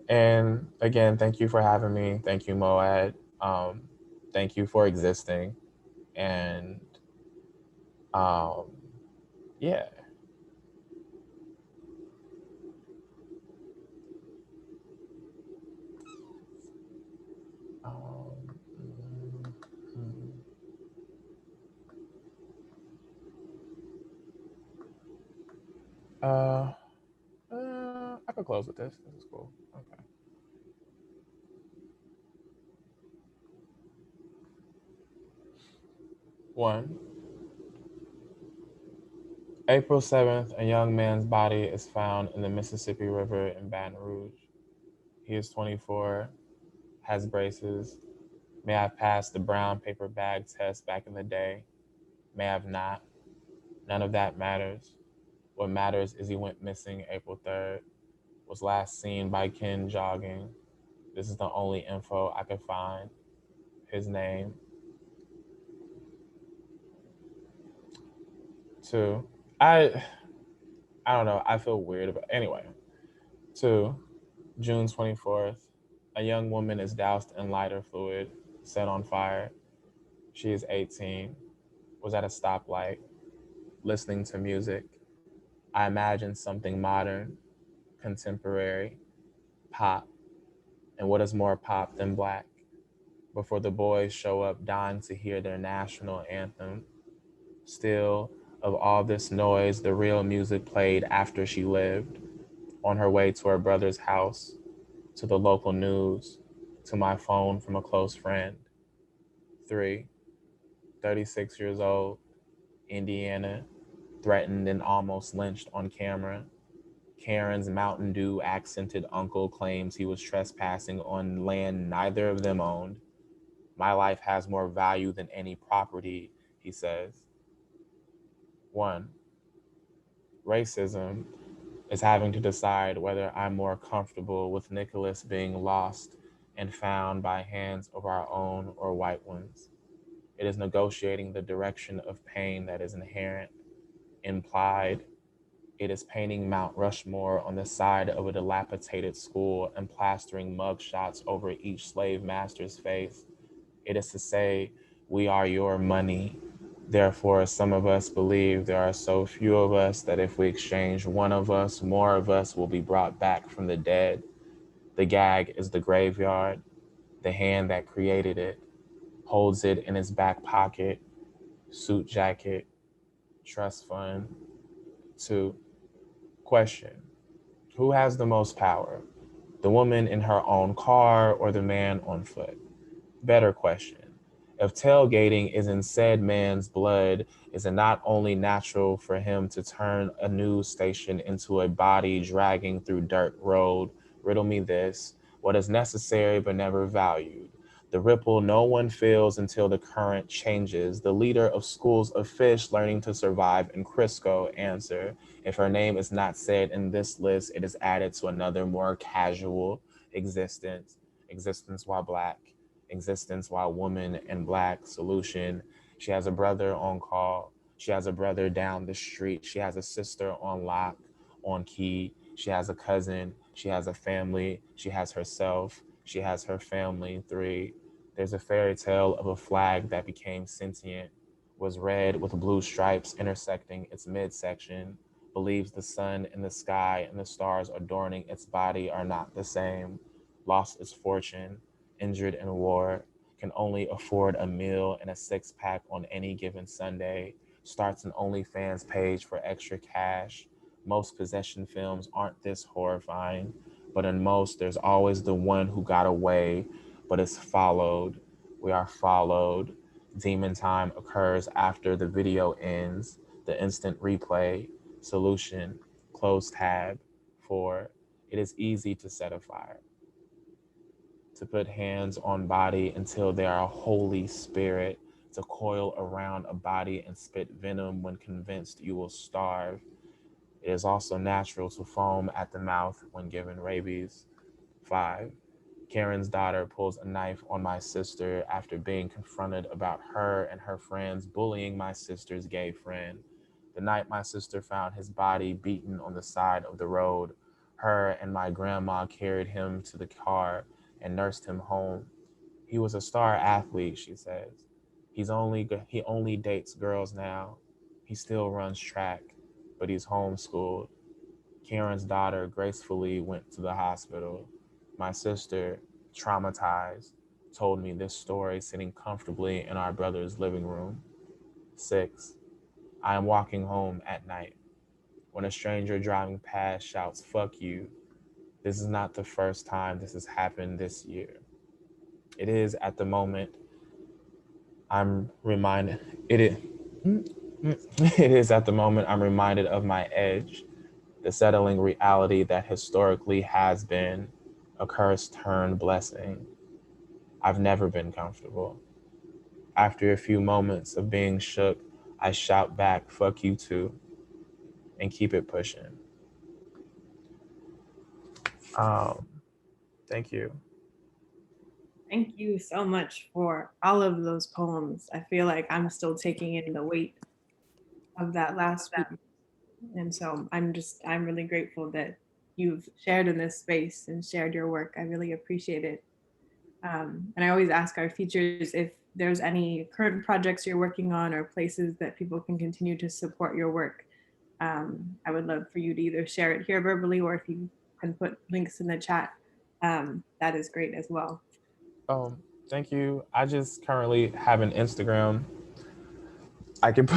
And again, thank you for having me. Thank you, MoAD. Thank you for existing. And yeah. I could close with this. This is cool. Okay. One. April 7th, a young man's body is found in the Mississippi River in Baton Rouge. He is 24, has braces, may have passed the brown paper bag test back in the day, may have not. None of that matters. What matters is he went missing April 3rd, was last seen by Ken jogging. This is the only info I could find. His name. 2. I don't know. I feel weird about anyway. 2. June 24th. A young woman is doused in lighter fluid, set on fire. She is 18, was at a stoplight, listening to music. I imagine something modern, contemporary, pop. And what is more pop than black? Before the boys show up dying to hear their national anthem. Still, of all this noise, the real music played after she lived, on her way to her brother's house, to the local news, to my phone from a close friend. 3, 36 years old, Indiana, threatened and almost lynched on camera. Karen's Mountain Dew accented uncle claims he was trespassing on land neither of them owned. My life has more value than any property, he says. 1. Racism is having to decide whether I'm more comfortable with Nicholas being lost and found by hands of our own or white ones. It is negotiating the direction of pain that is inherent, implied. It is painting Mount Rushmore on the side of a dilapidated school and plastering mugshots over each slave master's face. It is to say, we are your money. Therefore, some of us believe there are so few of us that if we exchange one of us, more of us will be brought back from the dead. The gag is the graveyard. The hand that created it holds it in its back pocket, suit jacket, trust fund. 2. Question. Who has the most power? The woman in her own car or the man on foot? Better question. If tailgating is in said man's blood, is it not only natural for him to turn a news station into a body dragging through dirt road? Riddle me this. What is necessary but never valued? The ripple no one feels until the current changes. The leader of schools of fish learning to survive in Crisco answer. If her name is not said in this list, it is added to another more casual existence. Existence while Black. Existence while woman and Black. Solution. She has a brother on call. She has a brother down the street. She has a sister on lock, on key. She has a cousin. She has a family. She has herself. She has her family. 3. There's a fairy tale of a flag that became sentient, was red with blue stripes intersecting its midsection, believes the sun in the sky and the stars adorning its body are not the same, lost its fortune, injured in war, can only afford a meal and a six-pack on any given Sunday, starts an OnlyFans page for extra cash. Most possession films aren't this horrifying, but in most, there's always the one who got away, but is followed. We are followed. Demon time occurs after the video ends. The instant replay. Solution. Close tab. 4. It is easy to set a fire. To put hands on body until they are a holy spirit. To coil around a body and spit venom when convinced you will starve. It is also natural to foam at the mouth when given rabies. 5. Karen's daughter pulls a knife on my sister after being confronted about her and her friends bullying my sister's gay friend. The night my sister found his body beaten on the side of the road, her and my grandma carried him to the car and nursed him home. He was a star athlete, she says. He only dates girls now. He still runs track, but he's homeschooled. Karen's daughter gracefully went to the hospital. My sister, traumatized, told me this story sitting comfortably in our brother's living room. 6. I am walking home at night when a stranger driving past shouts, "Fuck you." This is not the first time this has happened this year. It is at the moment I'm reminded, it is at the moment I'm reminded of my edge, the settling reality that historically has been a curse turned blessing. I've never been comfortable. After a few moments of being shook, I shout back, "Fuck you too," and keep it pushing. Thank you. Thank you so much for all of those poems. I feel like I'm still taking in the weight of that last week. And so I'm really grateful that you've shared in this space and shared your work. I really appreciate it. And I always ask our features if there's any current projects you're working on or places that people can continue to support your work. I would love for you to either share it here verbally or if you can put links in the chat, that is great as well. Thank you. I just currently have an Instagram. I can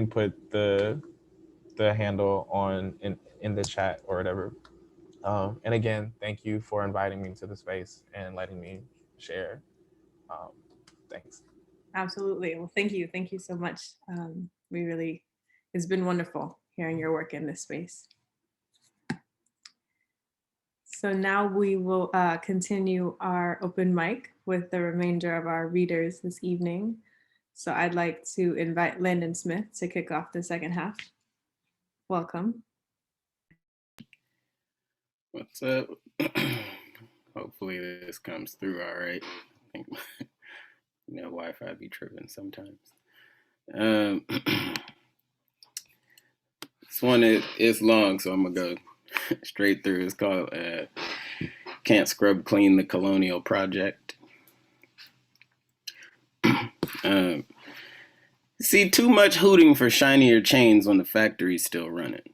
put the handle on in the chat or whatever. And again, thank you for inviting me to the space and letting me share. Thanks. Absolutely. Well, thank you. Thank you so much. It's been wonderful hearing your work in this space. So now we will continue our open mic with the remainder of our readers this evening. So I'd like to invite Landon Smith to kick off the second half. Welcome. What's up? Hopefully this comes through all right. I think Wi-Fi be tripping sometimes. This one is long, so I'm gonna go straight through. It's called Can't Scrub Clean the Colonial Project. See too much hooting for shinier chains when the factory's still running.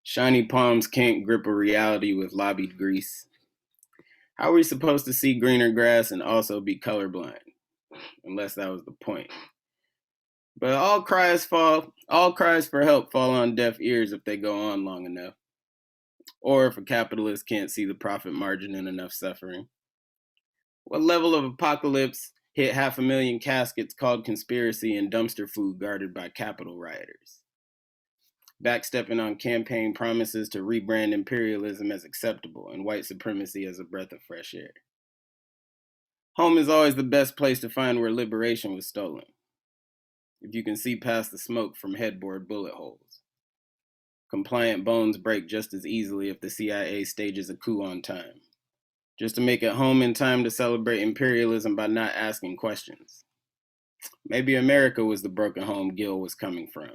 Shiny palms can't grip a reality with lobbied grease. How are we supposed to see greener grass and also be colorblind? Unless that was the point. But all cries for help fall on deaf ears if they go on long enough. Or if a capitalist can't see the profit margin in enough suffering. What level of apocalypse hit 500,000 caskets called conspiracy and dumpster food guarded by Capitol rioters? Backstepping on campaign promises to rebrand imperialism as acceptable and white supremacy as a breath of fresh air. Home is always the best place to find where liberation was stolen. If you can see past the smoke from headboard bullet holes. Compliant bones break just as easily if the CIA stages a coup on time. Just to make it home in time to celebrate imperialism by not asking questions. Maybe America was the broken home Gil was coming from.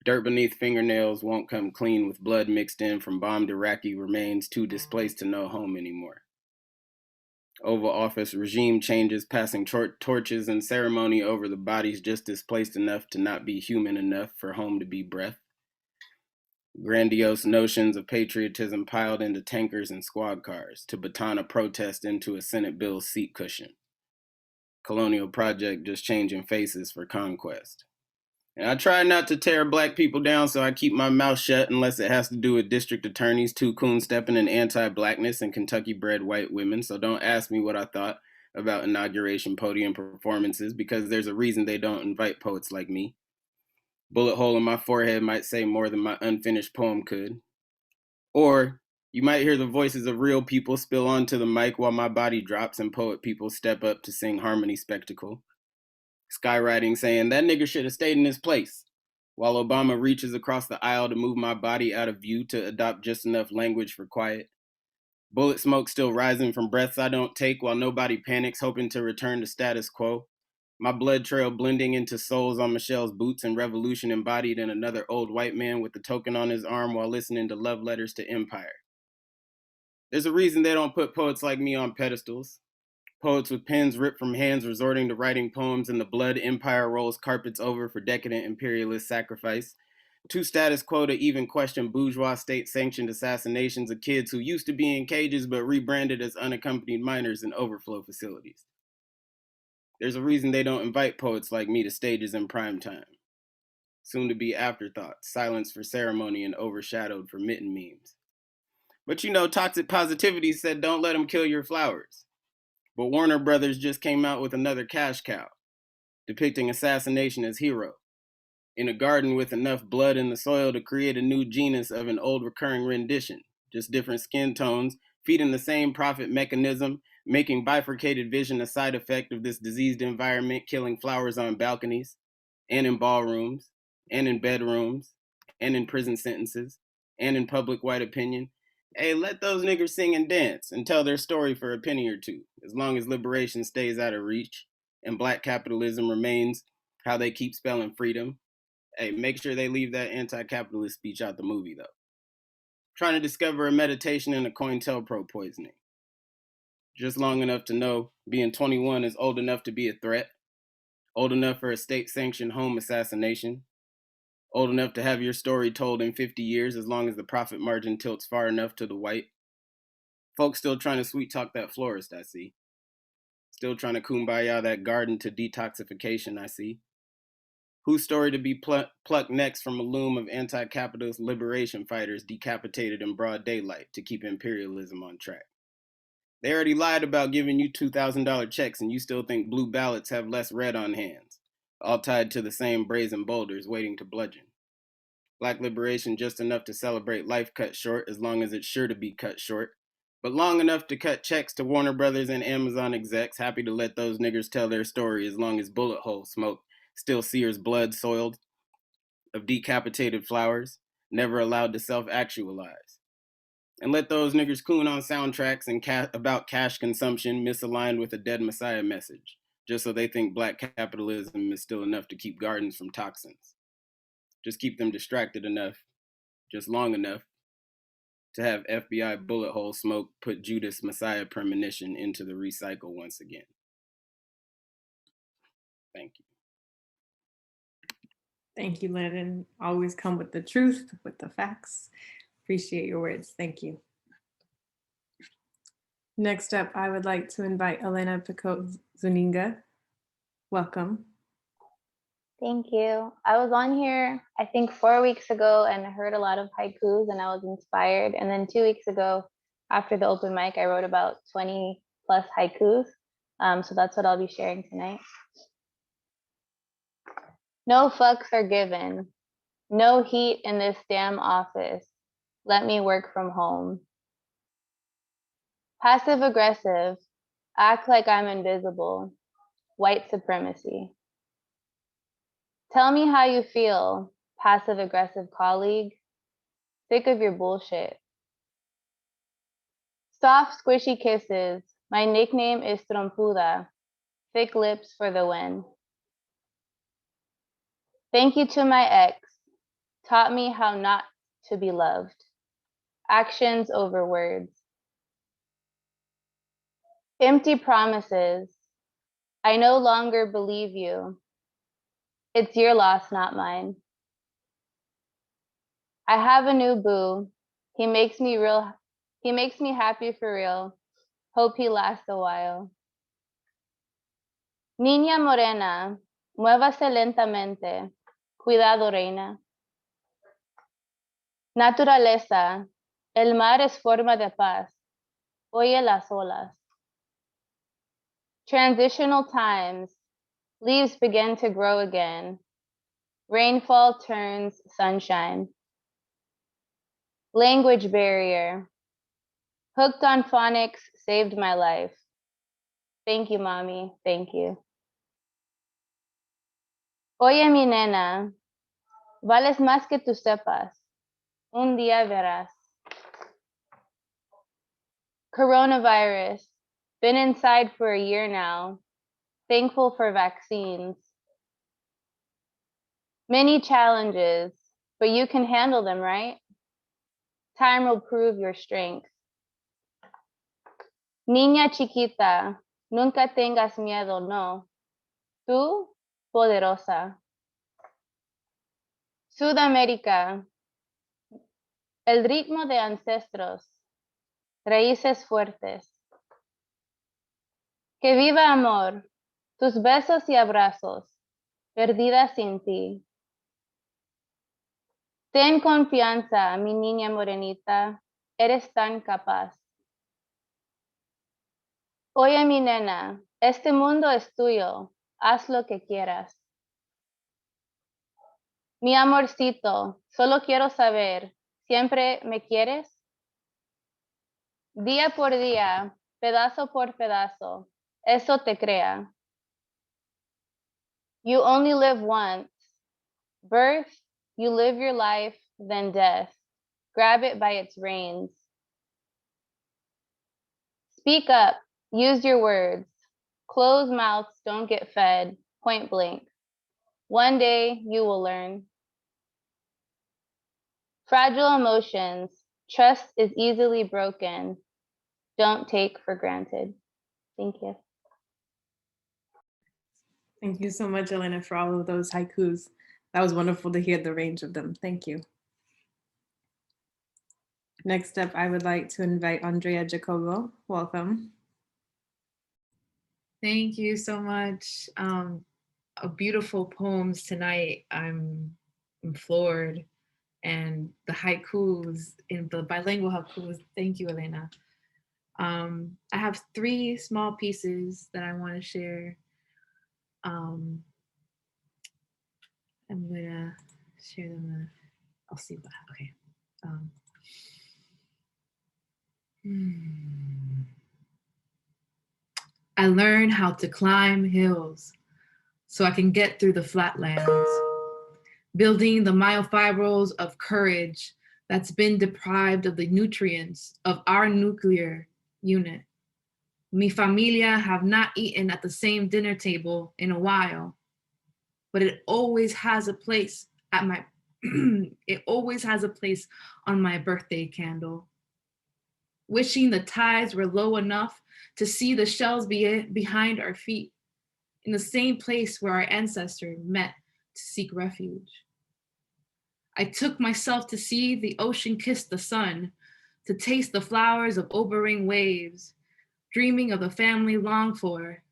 Dirt beneath fingernails won't come clean with blood mixed in from bombed Iraqi remains too displaced to know home anymore. Oval Office regime changes, passing torches and ceremony over the bodies just displaced enough to not be human enough for home to be breath. Grandiose notions of patriotism piled into tankers and squad cars to baton a protest into a Senate bill's seat cushion. Colonial project just changing faces for conquest. And I try not to tear black people down, so I keep my mouth shut unless it has to do with district attorneys, too coon-stepping and anti-blackness and Kentucky-bred white women, so don't ask me what I thought about inauguration podium performances, because there's a reason they don't invite poets like me. Bullet hole in my forehead might say more than my unfinished poem could. Or you might hear the voices of real people spill onto the mic while my body drops and poet people step up to sing harmony spectacle. Skywriting saying, that nigger should have stayed in his place, while Obama reaches across the aisle to move my body out of view to adopt just enough language for quiet. Bullet smoke still rising from breaths I don't take while nobody panics, hoping to return to status quo. My blood trail blending into soles on Michelle's boots and revolution embodied in another old white man with the token on his arm while listening to love letters to empire. There's a reason they don't put poets like me on pedestals. Poets with pens ripped from hands resorting to writing poems in the blood empire rolls carpets over for decadent imperialist sacrifice. Too status quo to even question bourgeois state-sanctioned assassinations of kids who used to be in cages but rebranded as unaccompanied minors in overflow facilities. There's a reason they don't invite poets like me to stages in prime time. Soon to be afterthoughts, silenced for ceremony and overshadowed for mitten memes. But you know, toxic positivity said don't let them kill your flowers. But Warner Brothers just came out with another cash cow, depicting assassination as hero, in a garden with enough blood in the soil to create a new genus of an old recurring rendition, just different skin tones, feeding the same profit mechanism, making bifurcated vision a side effect of this diseased environment, killing flowers on balconies, and in ballrooms, and in bedrooms, and in prison sentences, and in public white opinion. Hey, let those niggers sing and dance and tell their story for a penny or two, as long as liberation stays out of reach and black capitalism remains how they keep spelling freedom. Hey, make sure they leave that anti-capitalist speech out the movie, though. Trying to discover a meditation in a COINTELPRO poisoning. Just long enough to know being 21 is old enough to be a threat, old enough for a state-sanctioned home assassination, old enough to have your story told in 50 years as long as the profit margin tilts far enough to the white. Folks still trying to sweet talk that florist, I see. Still trying to kumbaya that garden to detoxification, I see. Whose story to be plucked next from a loom of anti-capitalist liberation fighters decapitated in broad daylight to keep imperialism on track? They already lied about giving you $2,000 checks and you still think blue ballots have less red on hands, all tied to the same brazen boulders waiting to bludgeon. Black liberation just enough to celebrate life cut short as long as it's sure to be cut short, but long enough to cut checks to Warner Brothers and Amazon execs happy to let those niggers tell their story as long as bullet hole smoke still sears blood soiled of decapitated flowers, never allowed to self-actualize. And let those niggers coon on soundtracks and about cash consumption misaligned with a dead Messiah message, just so they think black capitalism is still enough to keep gardens from toxins. Just keep them distracted enough, just long enough, to have FBI bullet hole smoke put Judas Messiah premonition into the recycle once again. Thank you. Thank you, Landon. Always come with the truth, with the facts. Appreciate your words. Thank you. Next up, I would like to invite Elena Picot-Zuninga. Welcome. Thank you. I was on here, I think 4 weeks ago and heard a lot of haikus and I was inspired. And then 2 weeks ago, after the open mic, I wrote about 20 plus haikus. So that's what I'll be sharing tonight. No fucks are given. No heat in this damn office. Let me work from home. Passive aggressive. Act like I'm invisible. White supremacy. Tell me how you feel, passive-aggressive colleague. Sick of your bullshit. Soft, squishy kisses. My nickname is Trompuda. Thick lips for the win. Thank you to my ex. Taught me how not to be loved. Actions over words. Empty promises. I no longer believe you. It's your loss, not mine. I have a new boo. He makes me happy for real. Hope he lasts a while. Niña morena, muévase lentamente. Cuidado, reina. Naturaleza, el mar es forma de paz. Oye las olas. Transitional times, leaves begin to grow again. Rainfall turns sunshine. Language barrier. Hooked on phonics saved my life. Thank you, mommy. Thank you. Oye, mi nena, vales más que tú sepas. Un día verás. Coronavirus. Been inside for a year now. Thankful for vaccines. Many challenges, but you can handle them, right? Time will prove your strength. Niña chiquita, nunca tengas miedo, no. Tú, poderosa. Sudamérica, el ritmo de ancestros, raíces fuertes. Que viva amor, tus besos y abrazos, perdida sin ti. Ten confianza, mi niña morenita, eres tan capaz. Oye, mi nena, este mundo es tuyo, haz lo que quieras. Mi amorcito, solo quiero saber, ¿siempre me quieres? Día por día, pedazo por pedazo, eso te crea. You only live once. Birth, you live your life, then death. Grab it by its reins. Speak up, use your words. Closed mouths don't get fed, point blank. One day you will learn. Fragile emotions, trust is easily broken. Don't take for granted. Thank you. Thank you so much, Elena, for all of those haikus. That was wonderful to hear the range of them. Thank you. Next up, I would like to invite Andrea Jacobo. Welcome. Thank you so much. Beautiful poems tonight. I'm floored. And the haikus, in the bilingual haikus, thank you, Elena. I have 3 small pieces that I want to share. I'm gonna share them. I'll see what, okay. I learned how to climb hills so I can get through the flatlands, building the myofibrils of courage that's been deprived of the nutrients of our nuclear unit. Mi familia have not eaten at the same dinner table in a while, but it always has a place at my, it always has a place on my birthday candle. Wishing the tides were low enough to see the shells behind our feet, in the same place where our ancestors met to seek refuge. I took myself to see the ocean kiss the sun, to taste the flowers of obering waves, dreaming of the family longed for.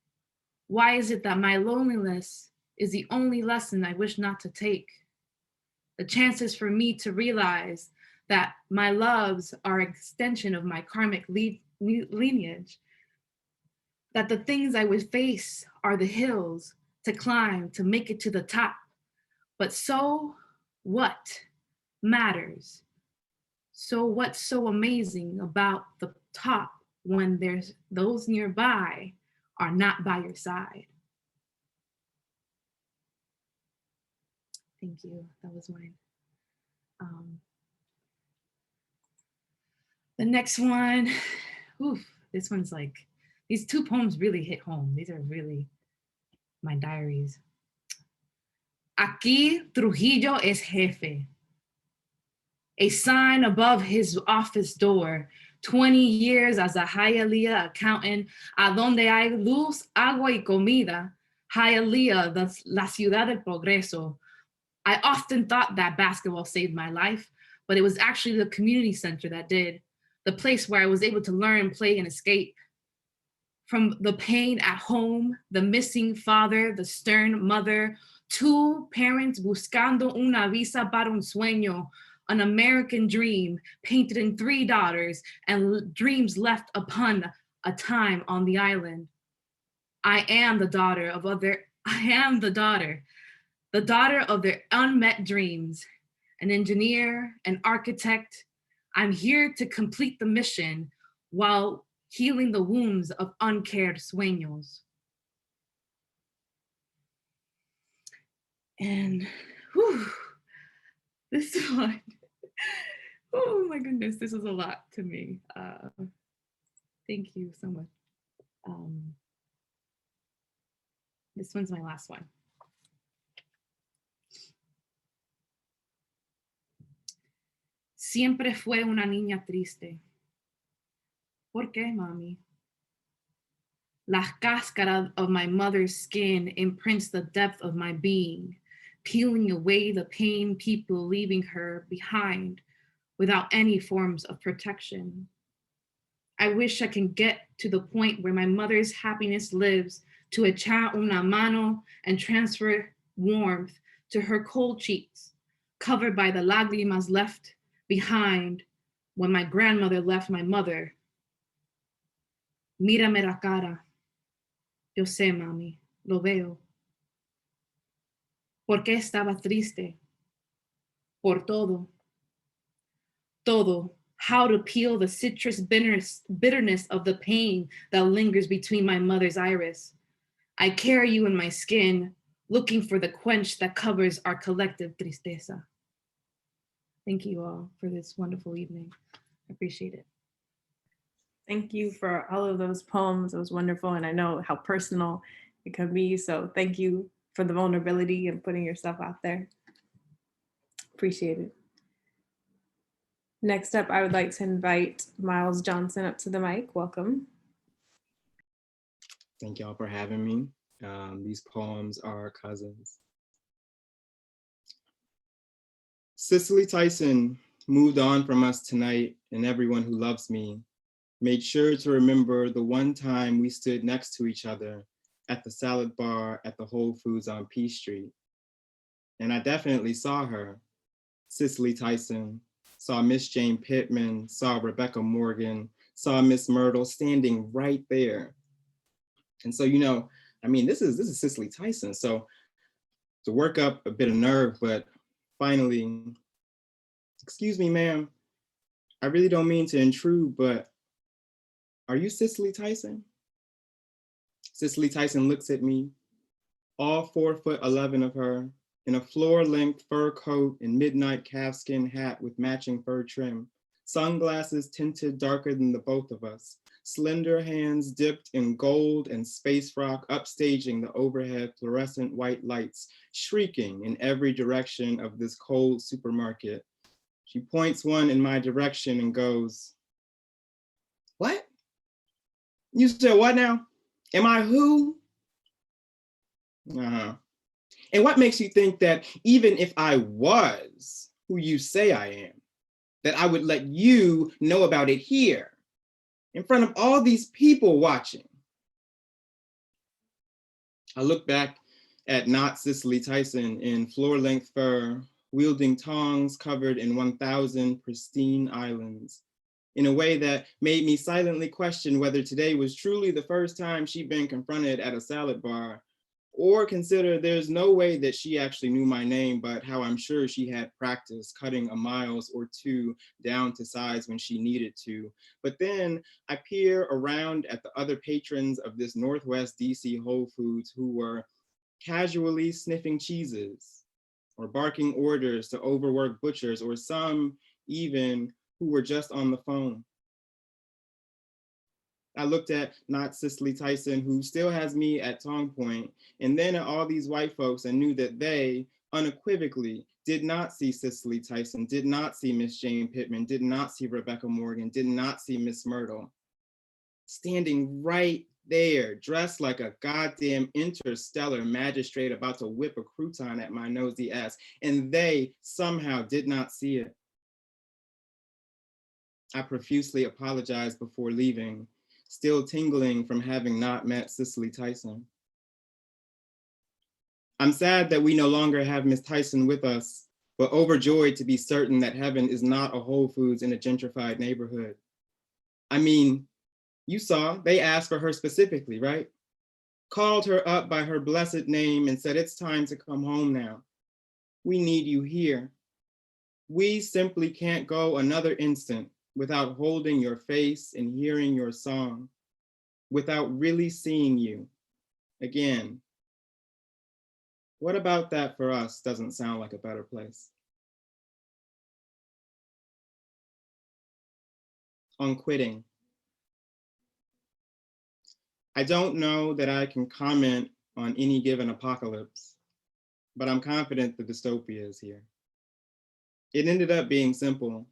Why is it that my loneliness is the only lesson I wish not to take? The chances for me to realize that my loves are an extension of my karmic lineage, that the things I would face are the hills to climb to make it to the top. But so what matters? So what's so amazing about the top when there's those nearby are not by your side. Thank you. That was mine. The next one, oof, this one's like, these two poems really hit home. These are really my diaries. Aquí Trujillo es jefe. A sign above his office door, 20 years as a Hialeah accountant, a donde hay luz, agua y comida, Hialeah, la ciudad del progreso. I often thought that basketball saved my life, but it was actually the community center that did, the place where I was able to learn, play, and escape. From the pain at home, the missing father, the stern mother, two parents buscando una visa para un sueño, an American dream painted in 3 daughters and dreams left upon a time on the island. I am the daughter of their unmet dreams, an engineer, an architect. I'm here to complete the mission while healing the wounds of uncared sueños. And whew, this one, oh my goodness, this is a lot to me. Thank you so much. This one's my last one. Siempre fue una niña triste. ¿Por qué, mami? La cáscara of my mother's skin imprints the depth of my being, peeling away the pain, people leaving her behind without any forms of protection. I wish I can get to the point where my mother's happiness lives, to echar una mano and transfer warmth to her cold cheeks, covered by the lágrimas left behind when my grandmother left my mother. Mírame la cara. Yo sé, mami, lo veo. ¿Por qué estaba triste? Por todo. Todo. How to peel the citrus bitterness of the pain that lingers between my mother's iris. I carry you in my skin, looking for the quench that covers our collective tristeza. Thank you all for this wonderful evening. I appreciate it. Thank you for all of those poems. It was wonderful. And I know how personal it can be. So thank you for the vulnerability and putting yourself out there. Appreciate it. Next up, I would like to invite Miles Johnson up to the mic. Welcome. Thank y'all for having me. These poems are cousins. Cicely Tyson moved on from us tonight, and everyone who loves me made sure to remember the one time we stood next to each other at the salad bar at the Whole Foods on P Street. And I definitely saw her. Cicely Tyson, saw Miss Jane Pittman, saw Rebecca Morgan, saw Miss Myrtle standing right there. And so, you know, I mean, this is Cicely Tyson. So to work up a bit of nerve, but finally, excuse me, ma'am, I really don't mean to intrude, but are you Cicely Tyson? Cicely Tyson looks at me, all 4'11" of her, in a floor-length fur coat and midnight calfskin hat with matching fur trim, sunglasses tinted darker than the both of us, slender hands dipped in gold and space rock upstaging the overhead fluorescent white lights, shrieking in every direction of this cold supermarket. She points one in my direction and goes, "What? You said what now? Am I who?" Uh-huh. And what makes you think that even if I was who you say I am, that I would let you know about it here, in front of all these people watching? I look back at not Cicely Tyson in floor-length fur, wielding tongs covered in 1,000 pristine islands, in a way that made me silently question whether today was truly the first time she'd been confronted at a salad bar Or consider there's no way that she actually knew my name, but how I'm sure she had practice cutting a miles or two down to size when she needed to. But then I peer around at the other patrons of this Northwest DC Whole Foods who were casually sniffing cheeses or barking orders to overworked butchers, or some even who were just on the phone. I looked at not Cicely Tyson, who still has me at tongue point, and then at all these white folks and knew that they unequivocally did not see Cicely Tyson, did not see Miss Jane Pittman, did not see Rebecca Morgan, did not see Miss Myrtle. Standing right there, dressed like a goddamn interstellar magistrate about to whip a crouton at my nosy ass, and they somehow did not see it. I profusely apologized before leaving, still tingling from having not met Cicely Tyson. I'm sad that we no longer have Miss Tyson with us, but overjoyed to be certain that heaven is not a Whole Foods in a gentrified neighborhood. I mean, you saw, they asked for her specifically, right? Called her up by her blessed name and said, it's time to come home now. We need you here. We simply can't go another instant without holding your face and hearing your song, without really seeing you again. What about that for us doesn't sound like a better place? On quitting. I don't know that I can comment on any given apocalypse, but I'm confident the dystopia is here. It ended up being simple.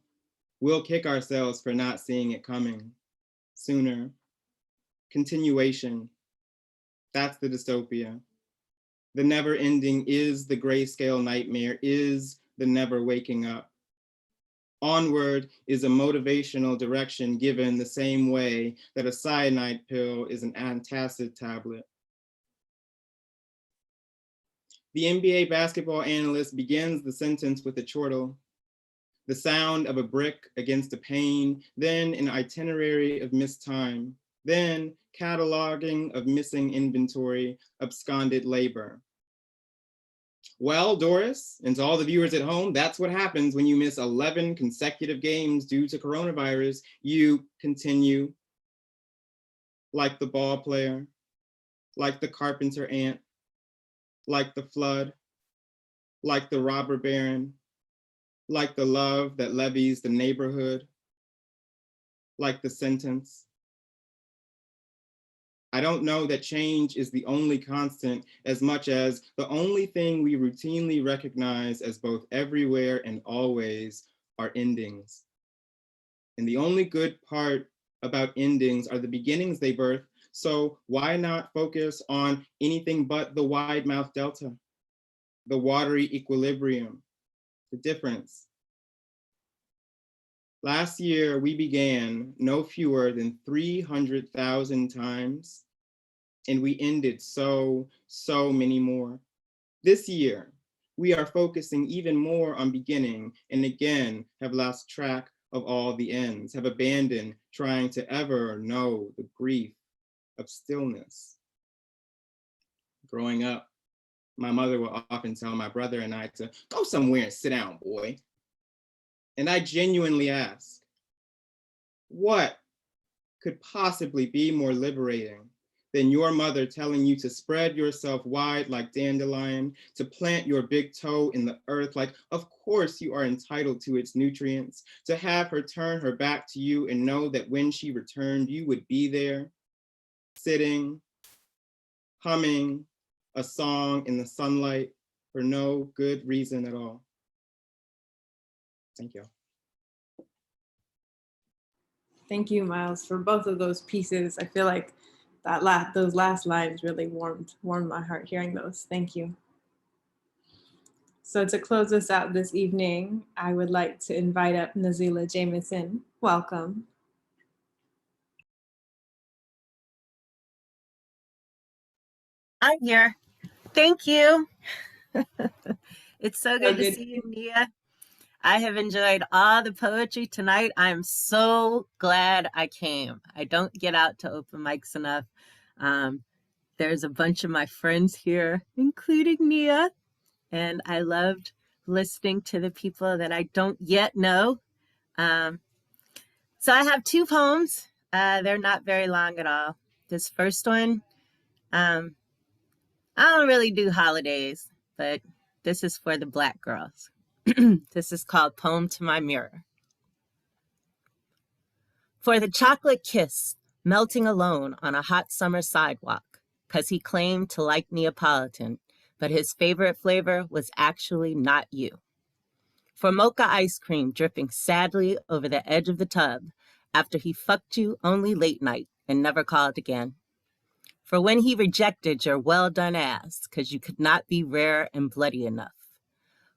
We'll kick ourselves for not seeing it coming sooner. Continuation, that's the dystopia. The never ending is the grayscale nightmare, is the never waking up. Onward is a motivational direction given the same way that a cyanide pill is an antacid tablet. The NBA basketball analyst begins the sentence with a chortle, the sound of a brick against a pane, then an itinerary of missed time, then cataloging of missing inventory, absconded labor. Well, Doris, and to all the viewers at home, that's what happens when you miss 11 consecutive games due to coronavirus. You continue like the ball player, like the carpenter ant, like the flood, like the robber baron, like the love that levies the neighborhood, like the sentence. I don't know that change is the only constant as much as the only thing we routinely recognize as both everywhere and always are endings. And the only good part about endings are the beginnings they birth. So why not focus on anything but the wide mouth delta, the watery equilibrium, the difference? Last year, we began no fewer than 300,000 times, and we ended so many more. This year, we are focusing even more on beginning, and again, have lost track of all the ends, have abandoned trying to ever know the grief of stillness. Growing up, my mother would often tell my brother and I to go somewhere and sit down, boy. And I genuinely ask, what could possibly be more liberating than your mother telling you to spread yourself wide like dandelion, to plant your big toe in the earth like, of course you are entitled to its nutrients, to have her turn her back to you and know that when she returned, you would be there, sitting, humming a song in the sunlight for no good reason at all. Thank you. Thank you, Miles, for both of those pieces. I feel like those last lines really warmed my heart hearing those. Thank you. So to close us out this evening, I would like to invite up Nazila Jamison. Welcome. I'm here. Thank you. It's so good to good. see you, Nia. I have enjoyed all the poetry tonight. I'm so glad I came. I don't get out to open mics enough. There's a bunch of my friends here, including Nia, and I loved listening to the people that I don't yet know. So I have 2 poems. They're not very long at all. This first one, I don't really do holidays, but this is for the Black girls. This is called Poem to My Mirror. For the chocolate kiss, melting alone on a hot summer sidewalk, 'cause he claimed to like Neapolitan, but his favorite flavor was actually not you. For mocha ice cream dripping sadly over the edge of the tub after he fucked you only late night and never called again. For when he rejected your well-done ass 'cause you could not be rare and bloody enough.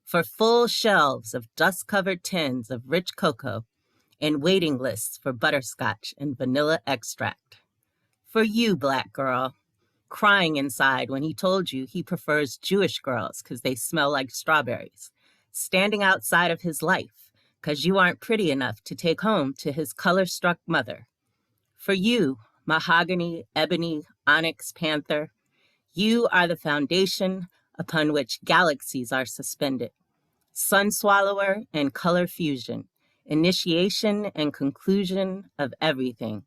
For full shelves of dust-covered tins of rich cocoa and waiting lists for butterscotch and vanilla extract. For you, Black girl, crying inside when he told you he prefers Jewish girls 'cause they smell like strawberries, standing outside of his life 'cause you aren't pretty enough to take home to his color-struck mother. For you, mahogany, ebony, onyx panther, you are the foundation upon which galaxies are suspended. Sun swallower and color fusion, initiation and conclusion of everything.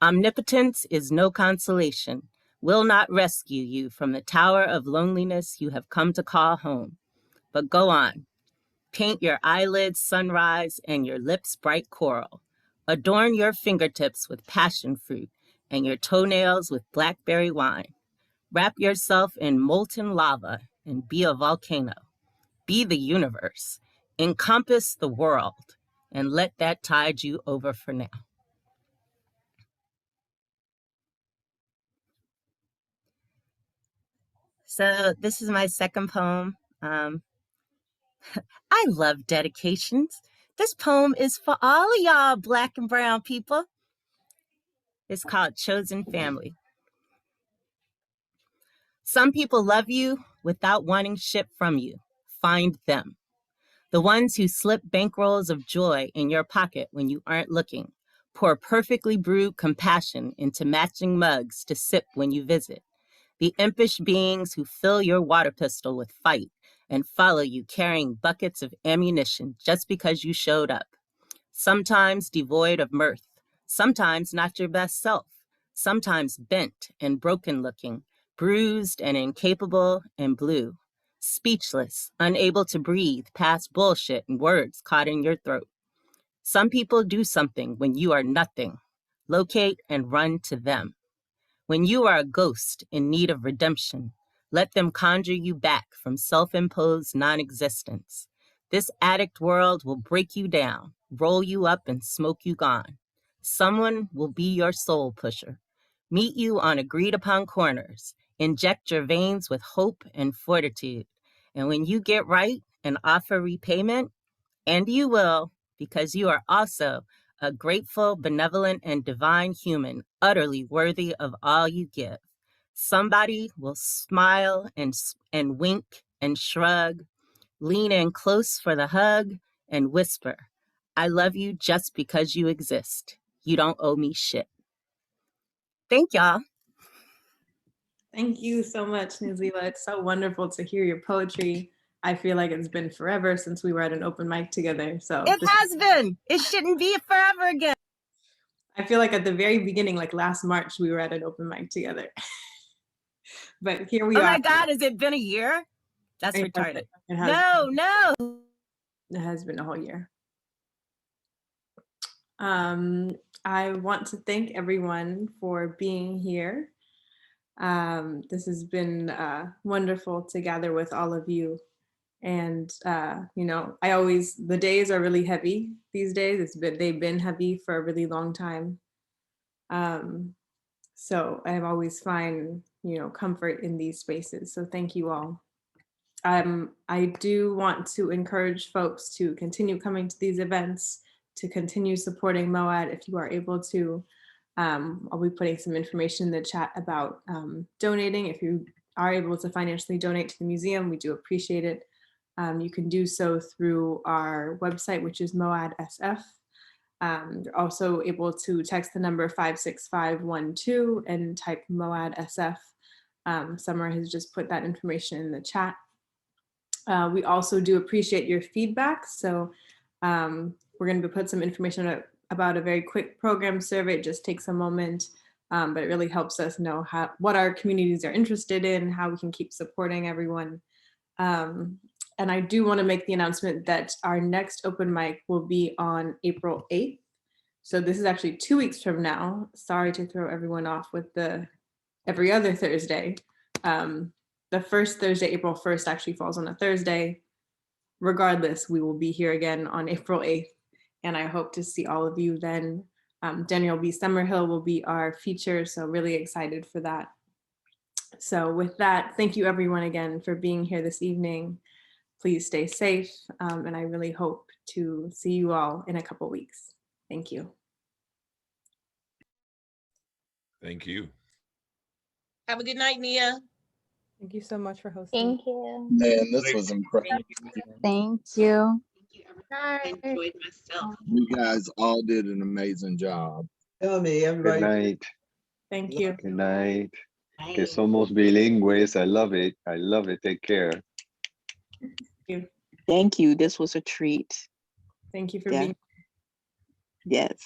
Omnipotence is no consolation, will not rescue you from the tower of loneliness you have come to call home. But go on, paint your eyelids sunrise and your lips bright coral. Adorn your fingertips with passion fruit and your toenails with blackberry wine. Wrap yourself in molten lava and be a volcano. Be the universe, encompass the world, and let that tide you over for now. So this is my second poem. I love dedications. This poem is for all of y'all Black and brown people. It's called Chosen Family. Some people love you without wanting shit from you. Find them. The ones who slip bankrolls of joy in your pocket when you aren't looking. Pour perfectly brewed compassion into matching mugs to sip when you visit. The impish beings who fill your water pistol with fight and follow you carrying buckets of ammunition just because you showed up. Sometimes devoid of mirth, sometimes not your best self, sometimes bent and broken looking, bruised and incapable and blue. Speechless, unable to breathe past bullshit and words caught in your throat. Some people do something when you are nothing. Locate and run to them. When you are a ghost in need of redemption, let them conjure you back from self-imposed non-existence. This addict world will break you down, roll you up and smoke you gone. Someone will be your soul pusher. Meet you on agreed upon corners. Inject your veins with hope and fortitude. And when you get right and offer repayment, and you will, because you are also a grateful, benevolent, and divine human, utterly worthy of all you give. Somebody will smile and wink and shrug, lean in close for the hug, and whisper, I love you just because you exist. You don't owe me shit. Thank y'all. Thank you so much, Nazila. It's so wonderful to hear your poetry. I feel like it's been forever since we were at an open mic together. So it has been. It shouldn't be forever again. I feel like at the very beginning, like last March, we were at an open mic together. But here we are. Oh my God, has it been a year? That's retarded. No. It has been a whole year. I want to thank everyone for being here. This has been wonderful to gather with all of you. And, the days are really heavy these days. They've been heavy for a really long time. So I always find, comfort in these spaces. So thank you all. I do want to encourage folks to continue coming to these events, to continue supporting MoAD if you are able to. I'll be putting some information in the chat about donating. If you are able to financially donate to the museum, we do appreciate it. You can do so through our website, which is MoAD SF. You're also able to text the number 56512 and type MoAD SF Summer has just put that information in the chat. We also do appreciate your feedback. So we're going to put some information about a very quick program survey. It just takes a moment, but it really helps us know what our communities are interested in, how we can keep supporting everyone. And I do want to make the announcement that our next open mic will be on April 8th. So this is actually 2 weeks from now. Sorry to throw everyone off with the every other Thursday. The first Thursday, April 1st, actually falls on a Thursday. Regardless, we will be here again on April 8th, and I hope to see all of you then. Daniel B. Summerhill will be our feature, so really excited for that. So with that, thank you everyone again for being here this evening. Please stay safe, and I really hope to see you all in a couple weeks. Thank you. Thank you. Have a good night, Nia. Thank you so much for hosting. Thank you. Man, this was incredible. Thank you. I enjoyed myself. You guys all did an amazing job. Tell me, Good everybody. night. Thank you. Good night. Que somos bilingües. I love it. I love it. Take care. Thank you. This was a treat. Thank you for Yeah. being Yes.